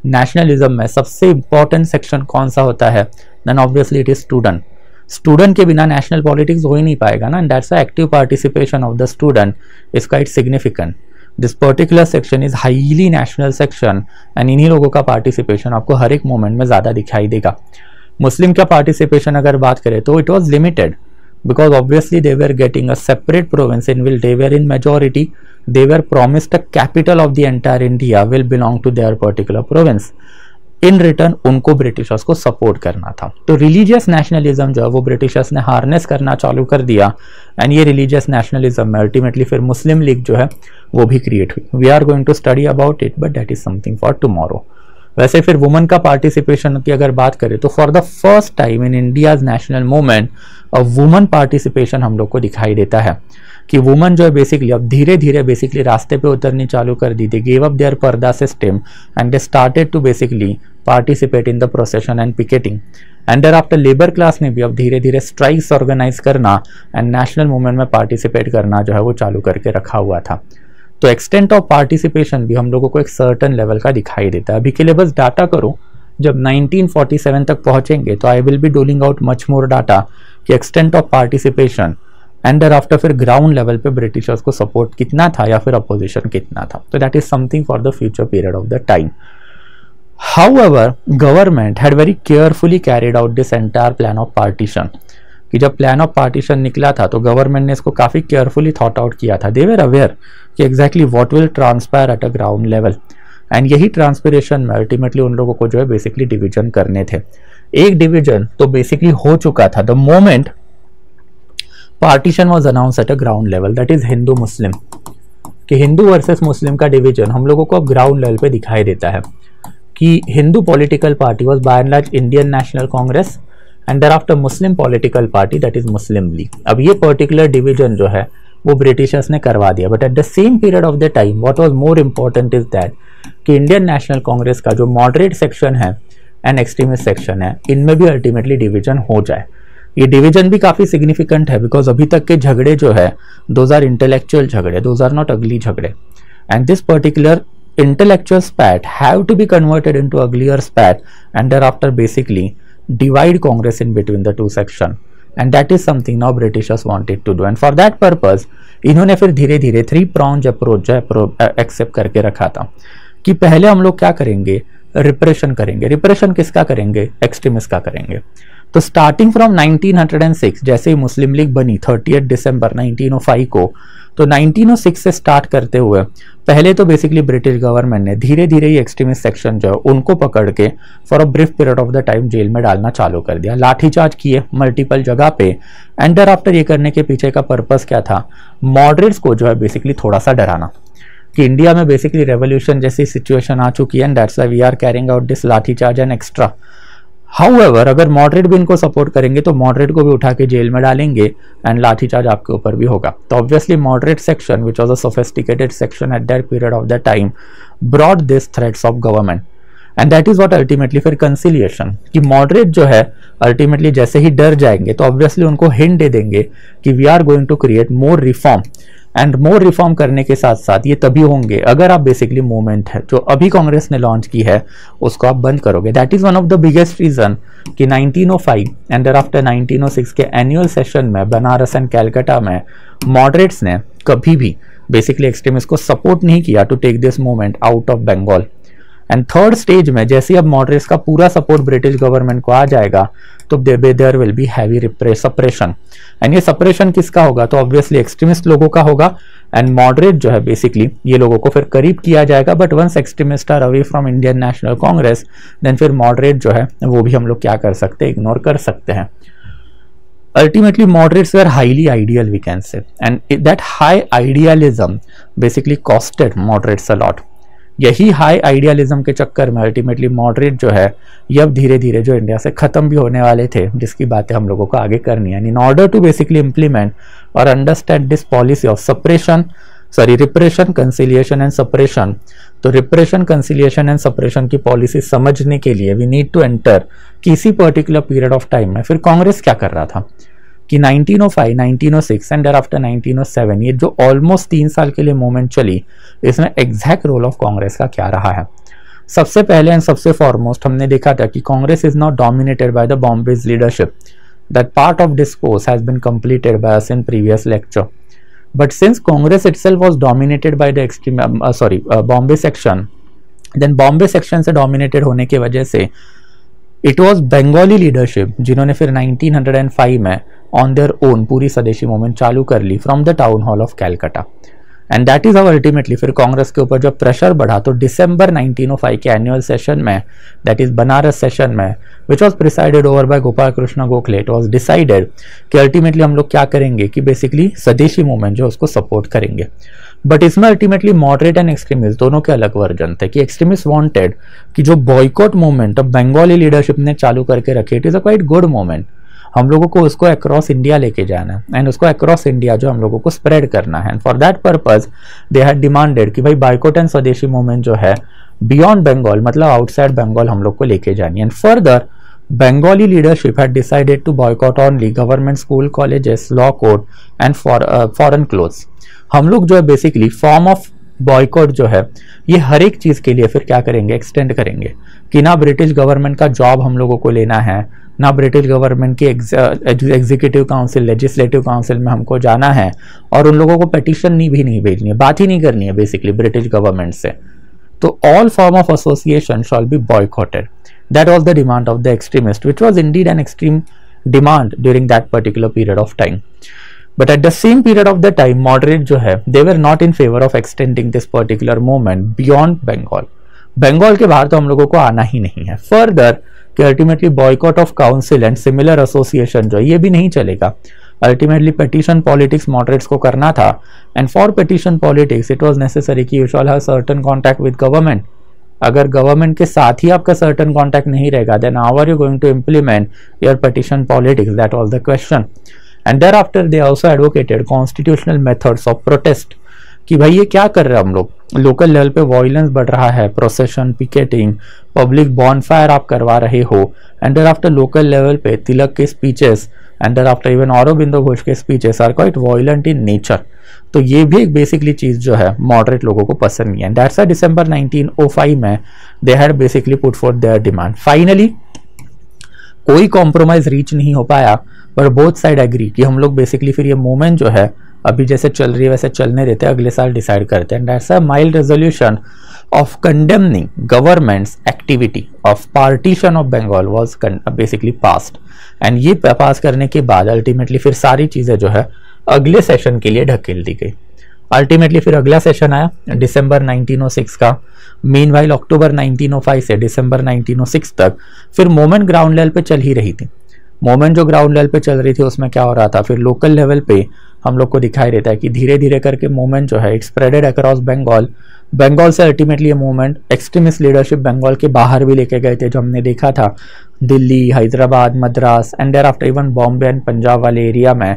nationalism में सबसे इंपॉर्टेंट सेक्शन कौन सा होता है, then obviously it is student. Student के बिना नेशनल पॉलिटिक्स हो ही नहीं पाएगा ना, and that's active participation of the student is quite significant. This particular section is highly national section and इन्हीं लोगों का पार्टिसिपेशन आपको हर एक मोमेंट में ज़्यादा दिखाई देगा। मुस्लिम का पार्टिसिपेशन अगर बात करें तो it was limited because obviously they were getting a separate province in which they were in majority, they were promised a capital of the entire India will belong to their particular province। in return उनको Britishers को support करना था। तो religious nationalism जो है वो Britishers ने harness करना चालू कर दिया एंड ये रिलीजियस नेशनलिज्म में अल्टीमेटली फिर मुस्लिम लीग जो है वो भी क्रिएट हुई। We are going to study about it but that is something for tomorrow. वैसे फिर वुमेन का पार्टिसिपेशन की अगर बात करें तो for the first time in India's national movement women participation हम लोग को दिखाई देता है कि वुमेन जो है बेसिकली अब धीरे धीरे बेसिकली रास्ते पे उतरनी चालू कर दी थी, gave up their purdah system and they started to basically participate in the procession and picketing. And there after labour class ने भी अब धीरे धीरे स्ट्राइक्स ऑर्गेनाइज करना एंड नेशनल मूवमेंट में पार्टिसिपेट करना जो है वो चालू करके रखा हुआ था। तो एक्सटेंट ऑफ पार्टिसिपेशन भी हम लोगों को एक सर्टन लेवल का दिखाई देता है। अभी के लिए बस डाटा करो, जब 1947 तक पहुंचेंगे तो I will be doling out much more data कि extent of participation and there after फिर ग्राउंड लेवल पे ब्रिटिशर्स को सपोर्ट कितना था या फिर अपोजिशन कितना था। तो that is something for the future period of the time. However government had very carefully carried out this entire plan of partition, कि जब प्लान ऑफ पार्टीशन निकला था तो गवर्नमेंट ने इसको काफी केयरफुली थॉट आउट किया था। दे वर अवेयर कि exactly what will transpire eight a ground level and यही ट्रांसपिरेशन में अल्टीमेटली उन लोगों को जो है बेसिकली डिवीजन करने थे। एक डिवीजन तो बेसिकली हो चुका था the moment partition was announce at a ground level, that is Hindu Muslim, कि हिंदू वर्सेस मुस्लिम का डिवीजन हम लोगों को अब ग्राउंड लेवल पे दिखाई देता है कि Hindu political party was by and large Indian national Congress and there after Muslim political party that is Muslim League. अब ये पर्टिकुलर डिवीजन जो है वो ब्रिटिशर्स ने करवा दिया, but at the same period of the time what was more important is that कि Indian national Congress का जो मॉडरेट सेक्शन है एंड एक्सट्रीमिस्ट सेक्शन है इनमें भी अल्टीमेटली डिवीजन हो जाए। ये डिवीजन भी काफी सिग्निफिकेंट है बिकॉज अभी तक के झगड़े जो है दोज आर इंटेलेक्चुअल झगड़े, दोज आर नॉट अगली झगड़े, and this particular intellectual spat have to be converted into uglier spat and thereafter basically divide Congress in between the two section and that is something now Britishers wanted to do and for that purpose इन्होंने फिर धीरे धीरे 3-pronged approach accept करके रखा था कि पहले हम लोग क्या करेंगे, रिप्रेशन करेंगे। रिप्रेशन किसका करेंगे, एक्सट्रीमिस्ट का करेंगे। तो स्टार्टिंग फ्रॉम 1906 जैसे ही मुस्लिम लीग बनी 30 दिसंबर 1905 को, तो 1906 से स्टार्ट करते हुए पहले तो बेसिकली ब्रिटिश गवर्नमेंट ने धीरे धीरे ये एक्सट्रीमिस्ट सेक्शन जो है उनको पकड़ के for a brief period of the time jail में डालना चालू कर दिया, लाठीचार्ज किए मल्टीपल जगह पे एंड देयर आफ्टर ये करने के पीछे का पर्पस क्या था, मॉडरेट्स को जो है बेसिकली थोड़ा सा डराना कि इंडिया में बेसिकली रेवोल्यूशन जैसी सिचुएशन आ चुकी है and that's why we are carrying out this lathi charge and extra. However अगर मॉडरेट भी इनको सपोर्ट करेंगे तो मॉडरेट को भी उठा के जेल में डालेंगे एंड लाठीचार्ज आपके ऊपर भी होगा। तो obviously moderate section which was a sophisticated section eight that period of the time brought this threats of government and that is what ultimately फिर कंसिलिएशन कि मॉडरेट जो है अल्टीमेटली जैसे ही डर जाएंगे तो ऑब्वियसली उनको हिंट दे देंगे कि we are going to create more reform and more reform करने के साथ साथ ये तभी होंगे अगर आप बेसिकली मूवमेंट है जो अभी कांग्रेस ने लॉन्च की है उसको आप बंद करोगे। That is one of the biggest reason कि 1905 एंड देयर आफ्टर 1906 के एनुअल सेशन में बनारस एंड कैलकाटा में मॉडरेट्स ने कभी भी बेसिकली एक्सट्रीमिस्ट को सपोर्ट नहीं किया to take this movement out of Bengal. And third stage में जैसे अब मॉडरेट्स का पूरा सपोर्ट ब्रिटिश गवर्नमेंट को आ जाएगा तो there will be heavy suppression and ये सप्रेशन किसका होगा, तो ऑब्वियसली एक्सट्रीमिस्ट लोगों का होगा एंड मॉडरेट जो है बेसिकली ये लोगों को फिर करीब किया जाएगा। But once extremist are away from Indian national Congress then फिर मॉडरेट जो है वो भी हम लोग क्या कर सकते हैं, इग्नोर कर सकते हैं। Ultimately moderates were highly ideal we can say and that high idealism basically costed moderates a lot। यही हाई आइडियलिज्म के चक्कर में अल्टीमेटली मॉडरेट जो है ये अब धीरे धीरे जो इंडिया से खत्म भी होने वाले थे, जिसकी बातें हम लोगों को आगे करनी है। In order to basically implement और understand this policy of repression conciliation and suppression, तो रिप्रेशन कंसिलिएशन एंड सप्रेशन की पॉलिसी समझने के लिए वी नीड टू एंटर किसी पर्टिकुलर पीरियड ऑफ टाइम में। फिर कांग्रेस क्या कर रहा था कि 1905, 1906 एंड देयर आफ्टर 1907 ये जो ऑलमोस्ट 3 साल के लिए मूवमेंट चली, इसमें एग्जैक्ट रोल ऑफ कांग्रेस का क्या रहा है। सबसे पहले एंड सबसे फॉरमोस्ट हमने देखा था कि Congress is not dominated by the Bombay's leadership, that part of discourse has been completed by us in previous lecture. But since Congress itself was dominated by the extreme Bombay section, then Bombay section से dominated होने की वजह से it was Bengali leadership जिन्होंने फिर 1905 में on their own पूरी स्वदेशी मूवमेंट चालू कर ली from the town hall of Calcutta. And that is how ultimately फिर कांग्रेस के ऊपर जब प्रेशर बढ़ा तो दिसंबर 1905 के एनुअल सेशन में, दैट इज बनारस सेशन में, which was presided over by Gopal Krishna Gokhale, it was decided कि अल्टीमेटली हम लोग क्या करेंगे कि बेसिकली स्वदेशी मूवमेंट जो उसको सपोर्ट करेंगे। बट इसमें अल्टीमेटली मॉडरेट एंड एक्सट्रीमिस्ट दोनों के अलग वर्जन थे कि एक्सट्रीमिस्ट वांटेड कि जो बॉयकॉट मूवमेंट अब बंगाली लीडरशिप ने चालू करके रखे, it is a quite good movement, हम लोगों को उसको अक्रॉस इंडिया लेके जाना है एंड उसको अक्रॉस इंडिया जो हम लोगों को स्प्रेड करना है। And for that purpose they had demanded कि भाई बाइकॉट एंड स्वदेशी मूवमेंट जो है बियॉन्ड बंगाल, मतलब आउटसाइड बंगाल हम लोग को लेके जानी है। And further Bengali leadership had decided to boycott only government school, colleges, law court and foreign clothes। हम लोग जो है बेसिकली फॉर्म ऑफ बॉयकॉट जो है ये हर एक चीज के लिए फिर क्या करेंगे, एक्सटेंड करेंगे कि ना ब्रिटिश गवर्नमेंट का जॉब हम लोगों को लेना है, ना ब्रिटिश गवर्नमेंट की एग्जीक्यूटिव काउंसिल, लेजिस्लेटिव काउंसिल में हमको जाना है, और उन लोगों को पेटिशन भी नहीं भेजनी है, बात ही नहीं करनी है बेसिकली ब्रिटिश गवर्नमेंट से। तो all form of association shawl B boycotted. That was the demand of the extremist, which was indeed an extreme demand during that particular period of time. But at the same period of the time, moderate जो है, they were not in favor of extending this particular movement beyond Bengal. Bengal के बाहर तो हम लोगों को आना ही नहीं है। Further, कि ultimately boycott of council and similar association जो ये भी नहीं चलेगा। Ultimately petition politics moderates को करना था, and for petition politics it was necessary कि you shall have certain contact with government। अगर गवर्नमेंट के साथ ही आपका सर्टन कॉन्टैक्ट नहीं रहेगा, then how are you going to implement your petition politics, that was the question. And thereafter they also advocated constitutional methods of protest कि भाई ये क्या कर रहे हैं हम लोग, लोकल लेवल पे वायलेंस बढ़ रहा है, प्रोसेशन, पिकेटिंग, पब्लिक बॉनफायर आप करवा रहे हो, एंड देयरआफ्टर लोकल लेवल पे तिलक के speeches and thereafter even Aurobindo Ghosh के speeches are quite violent in nature. तो ये भी एक बेसिकली चीज जो है मॉडरेट लोगों को पसंद नहीं है। दैट्स व्हाई दिसंबर 1905 में they had basically put for their demand. Finally कोई कॉम्प्रोमाइज रीच नहीं हो पाया, पर बोथ साइड एग्री कि हम लोग बेसिकली फिर ये मूवमेंट जो है अभी जैसे चल रही है वैसे चलने देते हैं, अगले साल डिसाइड करते हैं। That's a mild resolution of condemning government's activity of partition of Bengal was basically passed. And ये पास करने के बाद अल्टीमेटली फिर सारी चीजें जो है अगले सेशन के लिए ढकेल दी गई। अल्टीमेटली फिर अगला सेशन आया दिसंबर 1906 का। मीनवाइल अक्टूबर 1905 से दिसंबर 1906 तक फिर मूवमेंट ग्राउंड लेवल पे चल ही रही थी। मूवमेंट जो ग्राउंड लेवल पे चल रही थी उसमें क्या हो रहा था, फिर लोकल लेवल पे हम लोग को दिखाई देता है कि धीरे धीरे करके मूवमेंट जो है it spreaded across Bengal. Bengal से अल्टीमेटली ये मूवमेंट एक्सट्रीमिस्ट लीडरशिप बंगाल के बाहर भी लेके गए थे, जो हमने देखा था Delhi, Hyderabad, Madras and there after even Bombay and Punjab वाले एरिया में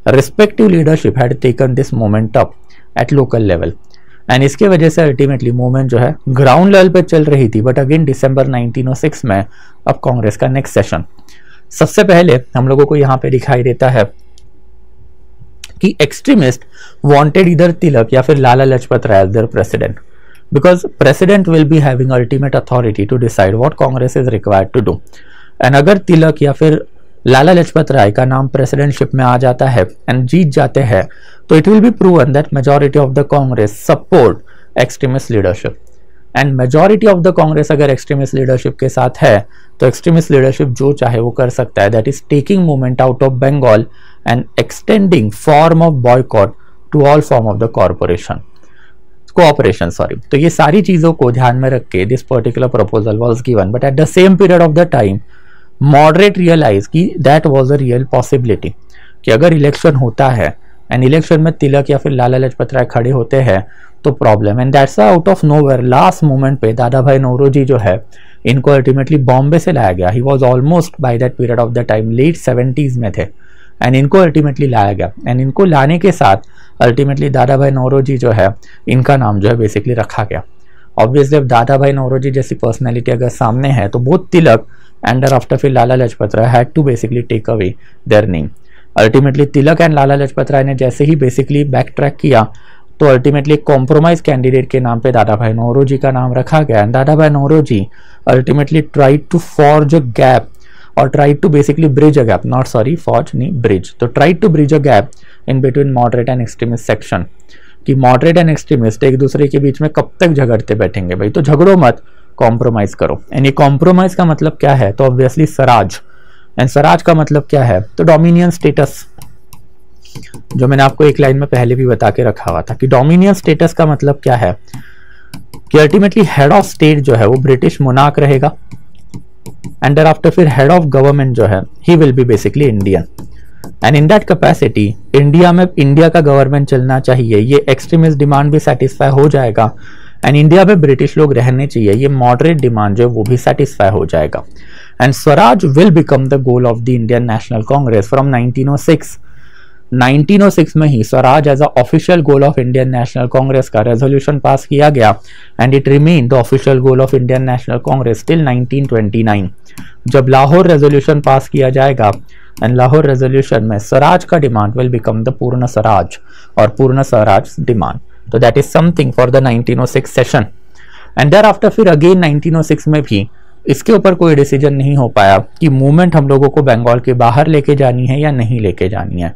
respective leadership had taken this movement up at local level. And इसके वजह से अल्टीमेटली मूवमेंट जो है ग्राउंड लेवल पे चल रही थी। बट अगेन दिसंबर 1906 में अब कांग्रेस का नेक्स्ट सेशन, सबसे पहले हम लोगों को यहाँ पे दिखाई देता है कि एक्सट्रीमिस्ट वांटेड इधर तिलक या फिर Lala Lajpat Rai as their president, because president will be having ultimate authority to decide what Congress is required to do. And अगर तिलक या फिर लाला लजपत राय का नाम प्रेसिडेंटशिप में आ जाता है एंड जीत जाते हैं, तो it will B proven that majority of the Congress support extremist leadership. And majority of the Congress अगर एक्सट्रीमिस्ट लीडरशिप के साथ है तो एक्सट्रीमिस्ट लीडरशिप जो चाहे वो कर सकता है, that is taking movement out of Bengal and extending form of boycott to all form of the cooperation. तो ये सारी चीजों को ध्यान में रख के this particular proposal was given. But at the same period of the time moderate realise कि that was a real possibility कि अगर इलेक्शन होता है एंड इलेक्शन में तिलक या फिर लाला लजपत राय खड़े होते हैं तो problem. And that's out of nowhere last moment पे दादा भाई नौरोजी जो है इनको अल्टीमेटली बॉम्बे से लाया गया। He was almost by that period of the time late 70s में थे एंड इनको अल्टीमेटली लाया गया। एंड इनको लाने के साथ अल्टीमेटली दादा भाई नौरोजी जो है इनका नाम जो है बेसिकली रखा गया। ऑब्वियसली अब दादा भाई नौरोजी जैसी पर्सनैलिटी अगर सामने है तो बोथ तिलक एंड आफ्टर फिर Lala Lajpat Rai had to basically take away their name. Ultimately Tilak and Lala Lajpat Rai ने जैसे ही बेसिकली बैक ट्रैक किया तो अल्टीमेटली कॉम्प्रोमाइज कैंडिडेट के नाम पे दादा भाई नौरोजी का नाम रखा गया। And Dadabhai Naoroji ultimately tried to forge a gap और tried to basically bridge a gap, not sorry forge नहीं ब्रिज, तो tried to bridge a gap in between moderate and extremist section कि मॉडरेट एंड एक्सट्रीमिस्ट एक दूसरे के बीच में कब तक झगड़ते बैठेंगे, भाई तो झगड़ो मत, कॉम्प्रोमाइज करो। एंड ये कॉम्प्रोमाइज का मतलब क्या है, तो ऑब्वियसली स्वराज। एंड स्वराज का मतलब क्या है, तो डोमिनियन स्टेटस। जो मैंने आपको एक लाइन में पहले भी बता के रखा हुआ था कि डोमिनियन स्टेटस का मतलब क्या है कि अल्टीमेटली हेड ऑफ स्टेट जो है वो ब्रिटिश मोनार्क रहेगा, एंड देयर आफ्टर फिर हेड ऑफ गवर्नमेंट जो है he will be basically Indian, and in that capacity India में इंडिया का गवर्नमेंट चलना चाहिए, ये एक्सट्रीमिस्ट डिमांड भी सेटिस्फाई हो जाएगा, एंड इंडिया में ब्रिटिश लोग रहने चाहिए, ये मॉडरेट डिमांड जो है वो भी सेटिस्फाई हो जाएगा, and Swaraj will become the goal of the Indian national Congress from 1906। 1906 में ही Swaraj as a official goal of Indian national Congress का रेजोल्यूशन पास किया गया, and it remain the official goal of Indian national Congress till 1929। जब लाहौर रेजोल्यूशन पास किया जाएगा, and Lahore resolution में स्वराज का डिमांड विल बिकम द पूर्ण स्वराज और पूर्ण स्वराज डिमांड। तो that is something for the 1906 session, and there after फिर अगेन 1906 में भी इसके ऊपर कोई डिसीजन नहीं हो पाया कि मूवमेंट हम लोगों को बंगाल के बाहर लेके जानी है या नहीं लेके जानी है।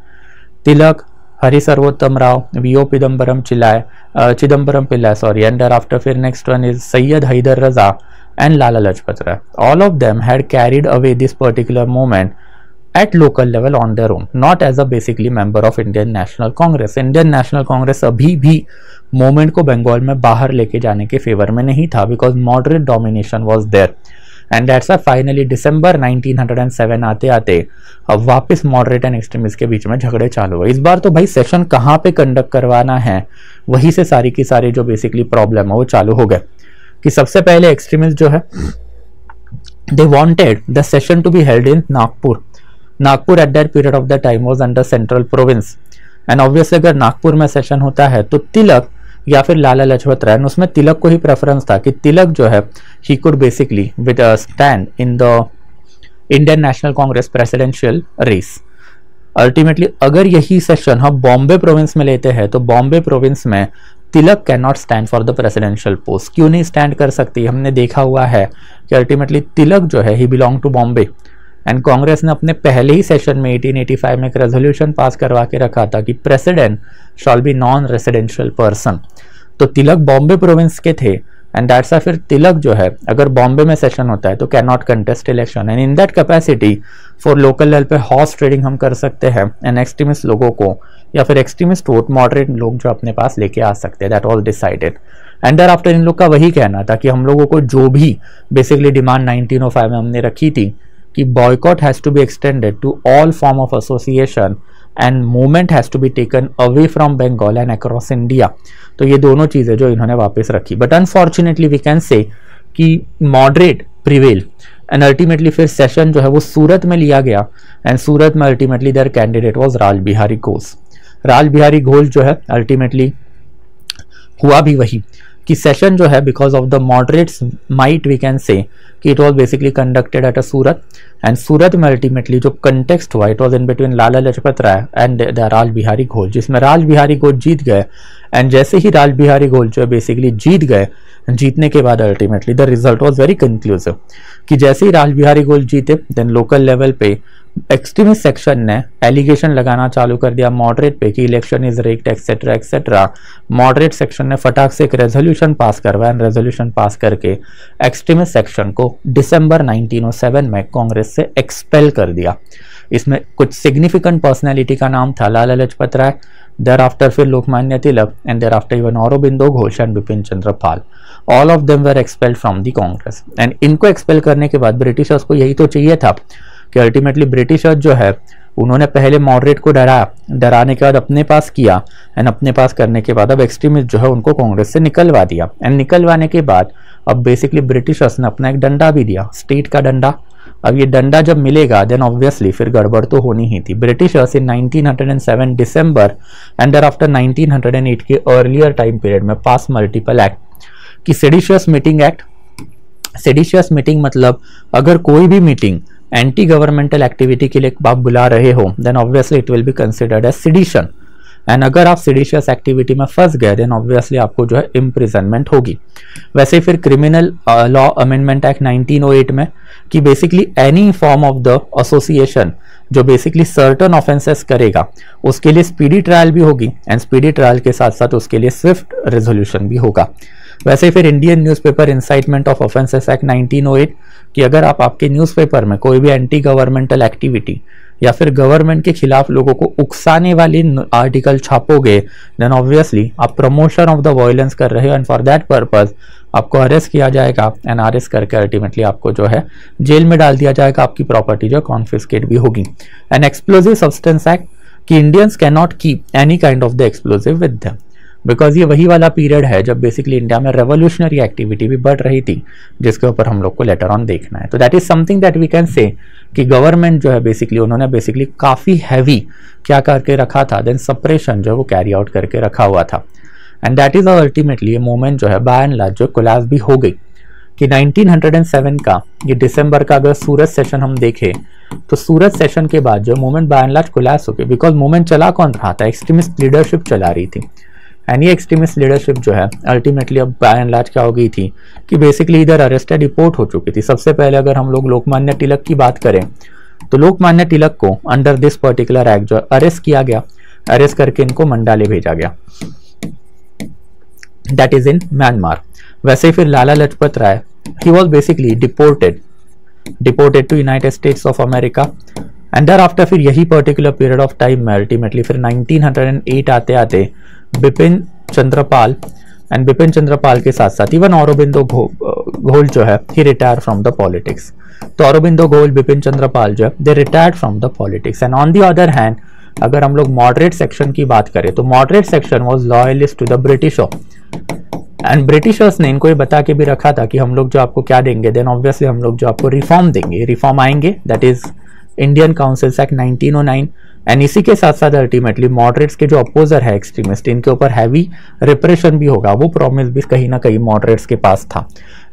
Tilak, Hari Sarvottam Rao, V O Chidambaram Pillai sorry, and there after फिर next one is Syed Haider Raza and Lala Lajpat Rai. All of them had carried away this particular movement at local level on their own, not as a basically member of Indian National Congress. Indian National Congress अभी भी movement को बंगाल में बाहर लेके जाने के favour में नहीं था, because moderate domination was there, and that's finally December 1907 आते आते अब वापस मॉडरेट एंड एक्सट्रीमिस्ट के बीच में झगड़े चालू हुए। इस बार तो भाई सेशन कहाँ पे कंडक्ट करवाना है वहीं से सारी की सारी जो बेसिकली प्रॉब्लम है वो चालू हो गए कि सबसे पहले एक्सट्रीमिस्ट जो है they wanted the session to be held in Nagpur. Nagpur at that period of the time was under central province, and obviously अगर नागपुर में सेशन होता है तो तिलक या फिर लाला लाजपत राय, उसमें तिलक को ही प्रेफरेंस था कि तिलक जो है he could basically with stand in the Indian national Congress presidential race. Ultimately अगर यही सेशन हम बॉम्बे प्रोविंस में लेते हैं तो बॉम्बे प्रोविंस में Tilak can not stand for the presidential post. क्यों नहीं स्टैंड कर सकती? हमने देखा हुआ है कि अल्टीमेटली तिलक जो है he belong to Bombay, and Congress ने अपने पहले ही सेशन में 1885 में एक रेजोल्यूशन पास करवा के रखा था कि president shawl B non residential person. तो तिलक बॉम्बे प्रोविंस के थे, एंड दैट्स फिर तिलक जो है अगर बॉम्बे में सेशन होता है तो can not contest election, and in that capacity for local level पे हॉर्स ट्रेडिंग हम कर सकते हैं, एंड एक्सट्रीमिस्ट लोगों को या फिर एक्सट्रीमिस्ट वोट मॉडरेट लोग जो अपने पास लेके आ सकते हैं, that was decided. And there after इन लोग का वही कहना था कि हम लोगों को जो भी बेसिकली डिमांड 1905 में हमने रखी थी कि boycott has to be extended to all form of association and movement has to be taken away from Bengal and across India. तो ये दोनों चीजें जो इन्होंने वापस रखी, but unfortunately we can say कि मॉडरेट प्रिवेल, एंड अल्टीमेटली फिर सेशन जो है वो सूरत में लिया गया, एंड सूरत में अल्टीमेटली देयर कैंडिडेट वाज राज बिहारी घोष। राज बिहारी घोष जो है अल्टीमेटली हुआ भी वही कि सेशन जो है because of the moderates might we can say कि it was basically conducted at a Surat, and Surat में अल्टीमेटली जो कंटेक्स्ट हुआ it was in between Lala Lajpat Rai and the Raj Bihari Ghosh, जिसमें राज बिहारी घोष जीत गए, एंड जैसे ही राज बिहारी घोष जो है बेसिकली जीत गए, जीतने के बाद ultimately the result was very conclusive कि जैसे ही राज बिहारी घोष जीते देन लोकल लेवल पे एक्सट्रीमिस्ट सेक्शन ने एलिगेशन लगाना चालू कर दिया मॉडरेट पे कि election is rigged etcetera etcetera. Moderate section ने फटाक से एक रेजोल्यूशन पास करवाया, एंड रेजोल्यूशन पास करके एक्सट्रीमिस्ट सेक्शन को दिसंबर 1907 में कांग्रेस से एक्सपेल कर दिया। इसमें कुछ सिग्निफिकेंट पर्सनैलिटी का नाम था लाला लाजपत राय, देयर आफ्टर फिर Lokmanya Tilak, and there after even Aurobindo Ghosh and Bipin Chandra Pal. All of them were expelled from the Congress, and इनको एक्सपेल करने के बाद ब्रिटिशर्स को यही तो चाहिए था कि अल्टीमेटली ब्रिटिशर्स जो है उन्होंने पहले मॉडरेट को डराने के बाद अपने पास किया, एंड अपने पास करने के बाद अब एक्सट्रीमिस्ट जो है उनको कांग्रेस से निकलवा दिया, एंड निकलवाने के बाद अब बेसिकली ब्रिटिशर्स ने अपना एक डंडा भी दिया, स्टेट का डंडा। अब ये डंडा जब मिलेगा देन ऑब्वियसली फिर गड़बड़ तो होनी ही थी। Britishers in 1907 December and there after 1908 के अर्लियर टाइम पीरियड में पास मल्टीपल एक्ट की seditious meeting act. Seditious meeting मतलब अगर कोई भी मीटिंग एंटी गवर्नमेंटल एक्टिविटी के लिए आप बुला रहे हो then obviously it will be considered as sedition, and अगर आप सेडिशियस एक्टिविटी में फंस गए देन ऑब्वियसली आपको जो है इम्प्रिजनमेंट होगी। वैसे फिर क्रिमिनल लॉ अमेंडमेंट एक्ट 1908 में कि basically any form of the association जो बेसिकली सर्टन ऑफेंसेस करेगा उसके लिए स्पीडी ट्रायल भी होगी, एंड स्पीडी ट्रायल के साथ साथ उसके लिए स्विफ्ट रेजोल्यूशन भी होगा। वैसे फिर Indian newspaper incitement of offences act 1908 कि अगर आप आपके न्यूज़पेपर में कोई भी एंटी गवर्नमेंटल एक्टिविटी या फिर गवर्नमेंट के खिलाफ लोगों को उकसाने वाली आर्टिकल छापोगे, देन ऑब्वियसली आप प्रमोशन ऑफ द वायलेंस कर रहे हो एंड फॉर दैट पर्पज आपको अरेस्ट किया जाएगा एंड अरेस्ट करके अल्टीमेटली आपको जो है जेल में डाल दिया जाएगा, आपकी प्रॉपर्टी जो कॉन्फिस्केट भी होगी। एंड एक्सप्लोजिव सब्सटेंस एक्ट कि Indians can not keep any kind of the explosive with them, because ये वही वाला पीरियड है जब बेसिकली इंडिया में रेवोल्यूशनरी एक्टिविटी भी बढ़ रही थी, जिसके ऊपर हम लोग को लेटर ऑन देखना है। तो that is something that we can say कि गवर्नमेंट जो है बेसिकली उन्होंने बेसिकली काफी हैवी क्या करके रखा था, देन सप्रेशन जो है वो कैरी आउट करके रखा हुआ था। एंड दैट इज अल्टीमेटली ये मूवमेंट जो है बाय एंड लार्ज जो कोलैप्स भी हो गई कि 1907 का ये दिसंबर का अगर सूरत सेशन हम देखें तो सूरत सेशन के बाद जो movement by and large collapse हो गई, बिकॉज मूवमेंट चला कौन रहा था, एक्सट्रीमिस्ट लीडरशिप चला रही थी। एंड ये एक्सट्रीमिस्ट लीडरशिप जो है अल्टीमेटली अब बाय एंड लार्ज क्या हो गई थी कि बेसिकली इधर अरेस्टेड रिपोर्ट हो चुकी थी। सबसे पहले अगर हम लोग लोकमान्य तिलक की बात करें तो लोकमान्य तिलक को अंडर दिस पर्टिकुलर एक्ट जो अरेस्ट किया गया, अरेस्ट करके इनको मंडाले भेजा गया, दैट इज इन म्यांमार। वैसे ही फिर Lala Lajpat Rai he was basically deported to United States of America and there after फिर यही पर्टिकुलर पीरियड ऑफ टाइम में अल्टीमेटली फिर 1908 आते आते बिपिन चंद्र पाल एंड बिपिन चंद्र पाल के साथ साथ इवन औरोबिंदो घोल जो है he retire from the politics. तो औरोबिंदो घोल, बिपिन चंद्र पाल जो है they retired from the politics. And on the other hand अगर हम लोग मॉडरेट सेक्शन की बात करें तो moderate section was loyalist to the Britisher and Britishers ने इनको ये बता के भी रखा था कि हम लोग जो आपको क्या देंगे, देन ऑब्वियसली हम लोग जो आपको रिफॉर्म देंगे, रिफॉर्म आएंगे, that is Indian councils act 1909। And इसी के साथ साथ अल्टीमेटली मॉडरेट्स के जो अपोजर है एक्सट्रीमिस्ट, इनके ऊपर हैवी रिप्रेशन भी होगा, वो प्रॉमिस भी कहीं ना कहीं मॉडरेट्स के पास था।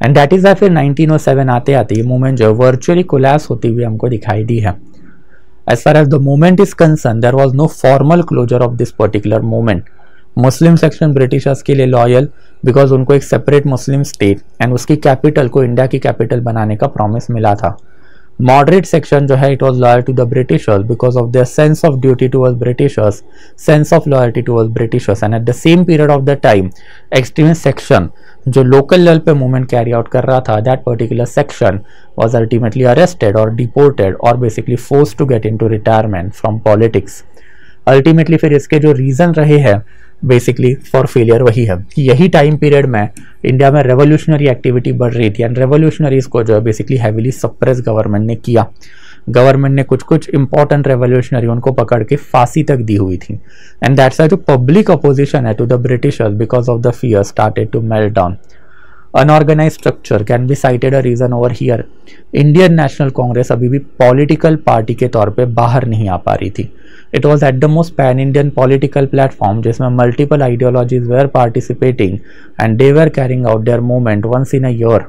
एंड दैट इज फिर 1907 आते आते ये मूवमेंट जो वर्चुअली कोलैप्स होती हुई हमको दिखाई दी है। As far as the movement is concerned, there was no formal closure of this particular movement. Muslim section Britishers के लिए लॉयल, बिकॉज उनको एक सेपरेट मुस्लिम स्टेट एंड उसकी कैपिटल को इंडिया की कैपिटल बनाने का प्रॉमिस मिला था। मॉडरेट सेक्शन जो है it was loyal to the Britishers because of their sense of duty towards Britishers, sense of loyalty towards Britishers. And at the same period of the time extremist section जो local level पे movement carry out कर रहा था, that particular section was ultimately arrested और deported और basically forced to get into retirement from politics. Ultimately फिर इसके जो रीजन रहे हैं बेसिकली फॉर फेलियर वही है कि यही टाइम पीरियड में इंडिया में रेवोल्यूशनरी एक्टिविटी बढ़ रही थी एंड रेवोल्यूशनरीज को जो है बेसिकली हैवीली सप्रेस गवर्नमेंट ने किया। गवर्नमेंट ने कुछ कुछ इंपॉर्टेंट रेवोल्यूशनरी उनको पकड़ के फांसी तक दी हुई थी एंड दैट्स व्हाई जो पब्लिक अपोजिशन है to the Britishers because of the fear started to melt down. Unorganised structure can be cited a reason over here. Indian national Congress अभी भी पॉलिटिकल पार्टी के तौर पे बाहर नहीं आ पा रही थी। It was at the most pan Indian political platform जिसमें multiple ideologies were participating and they were carrying out their movement once in a year.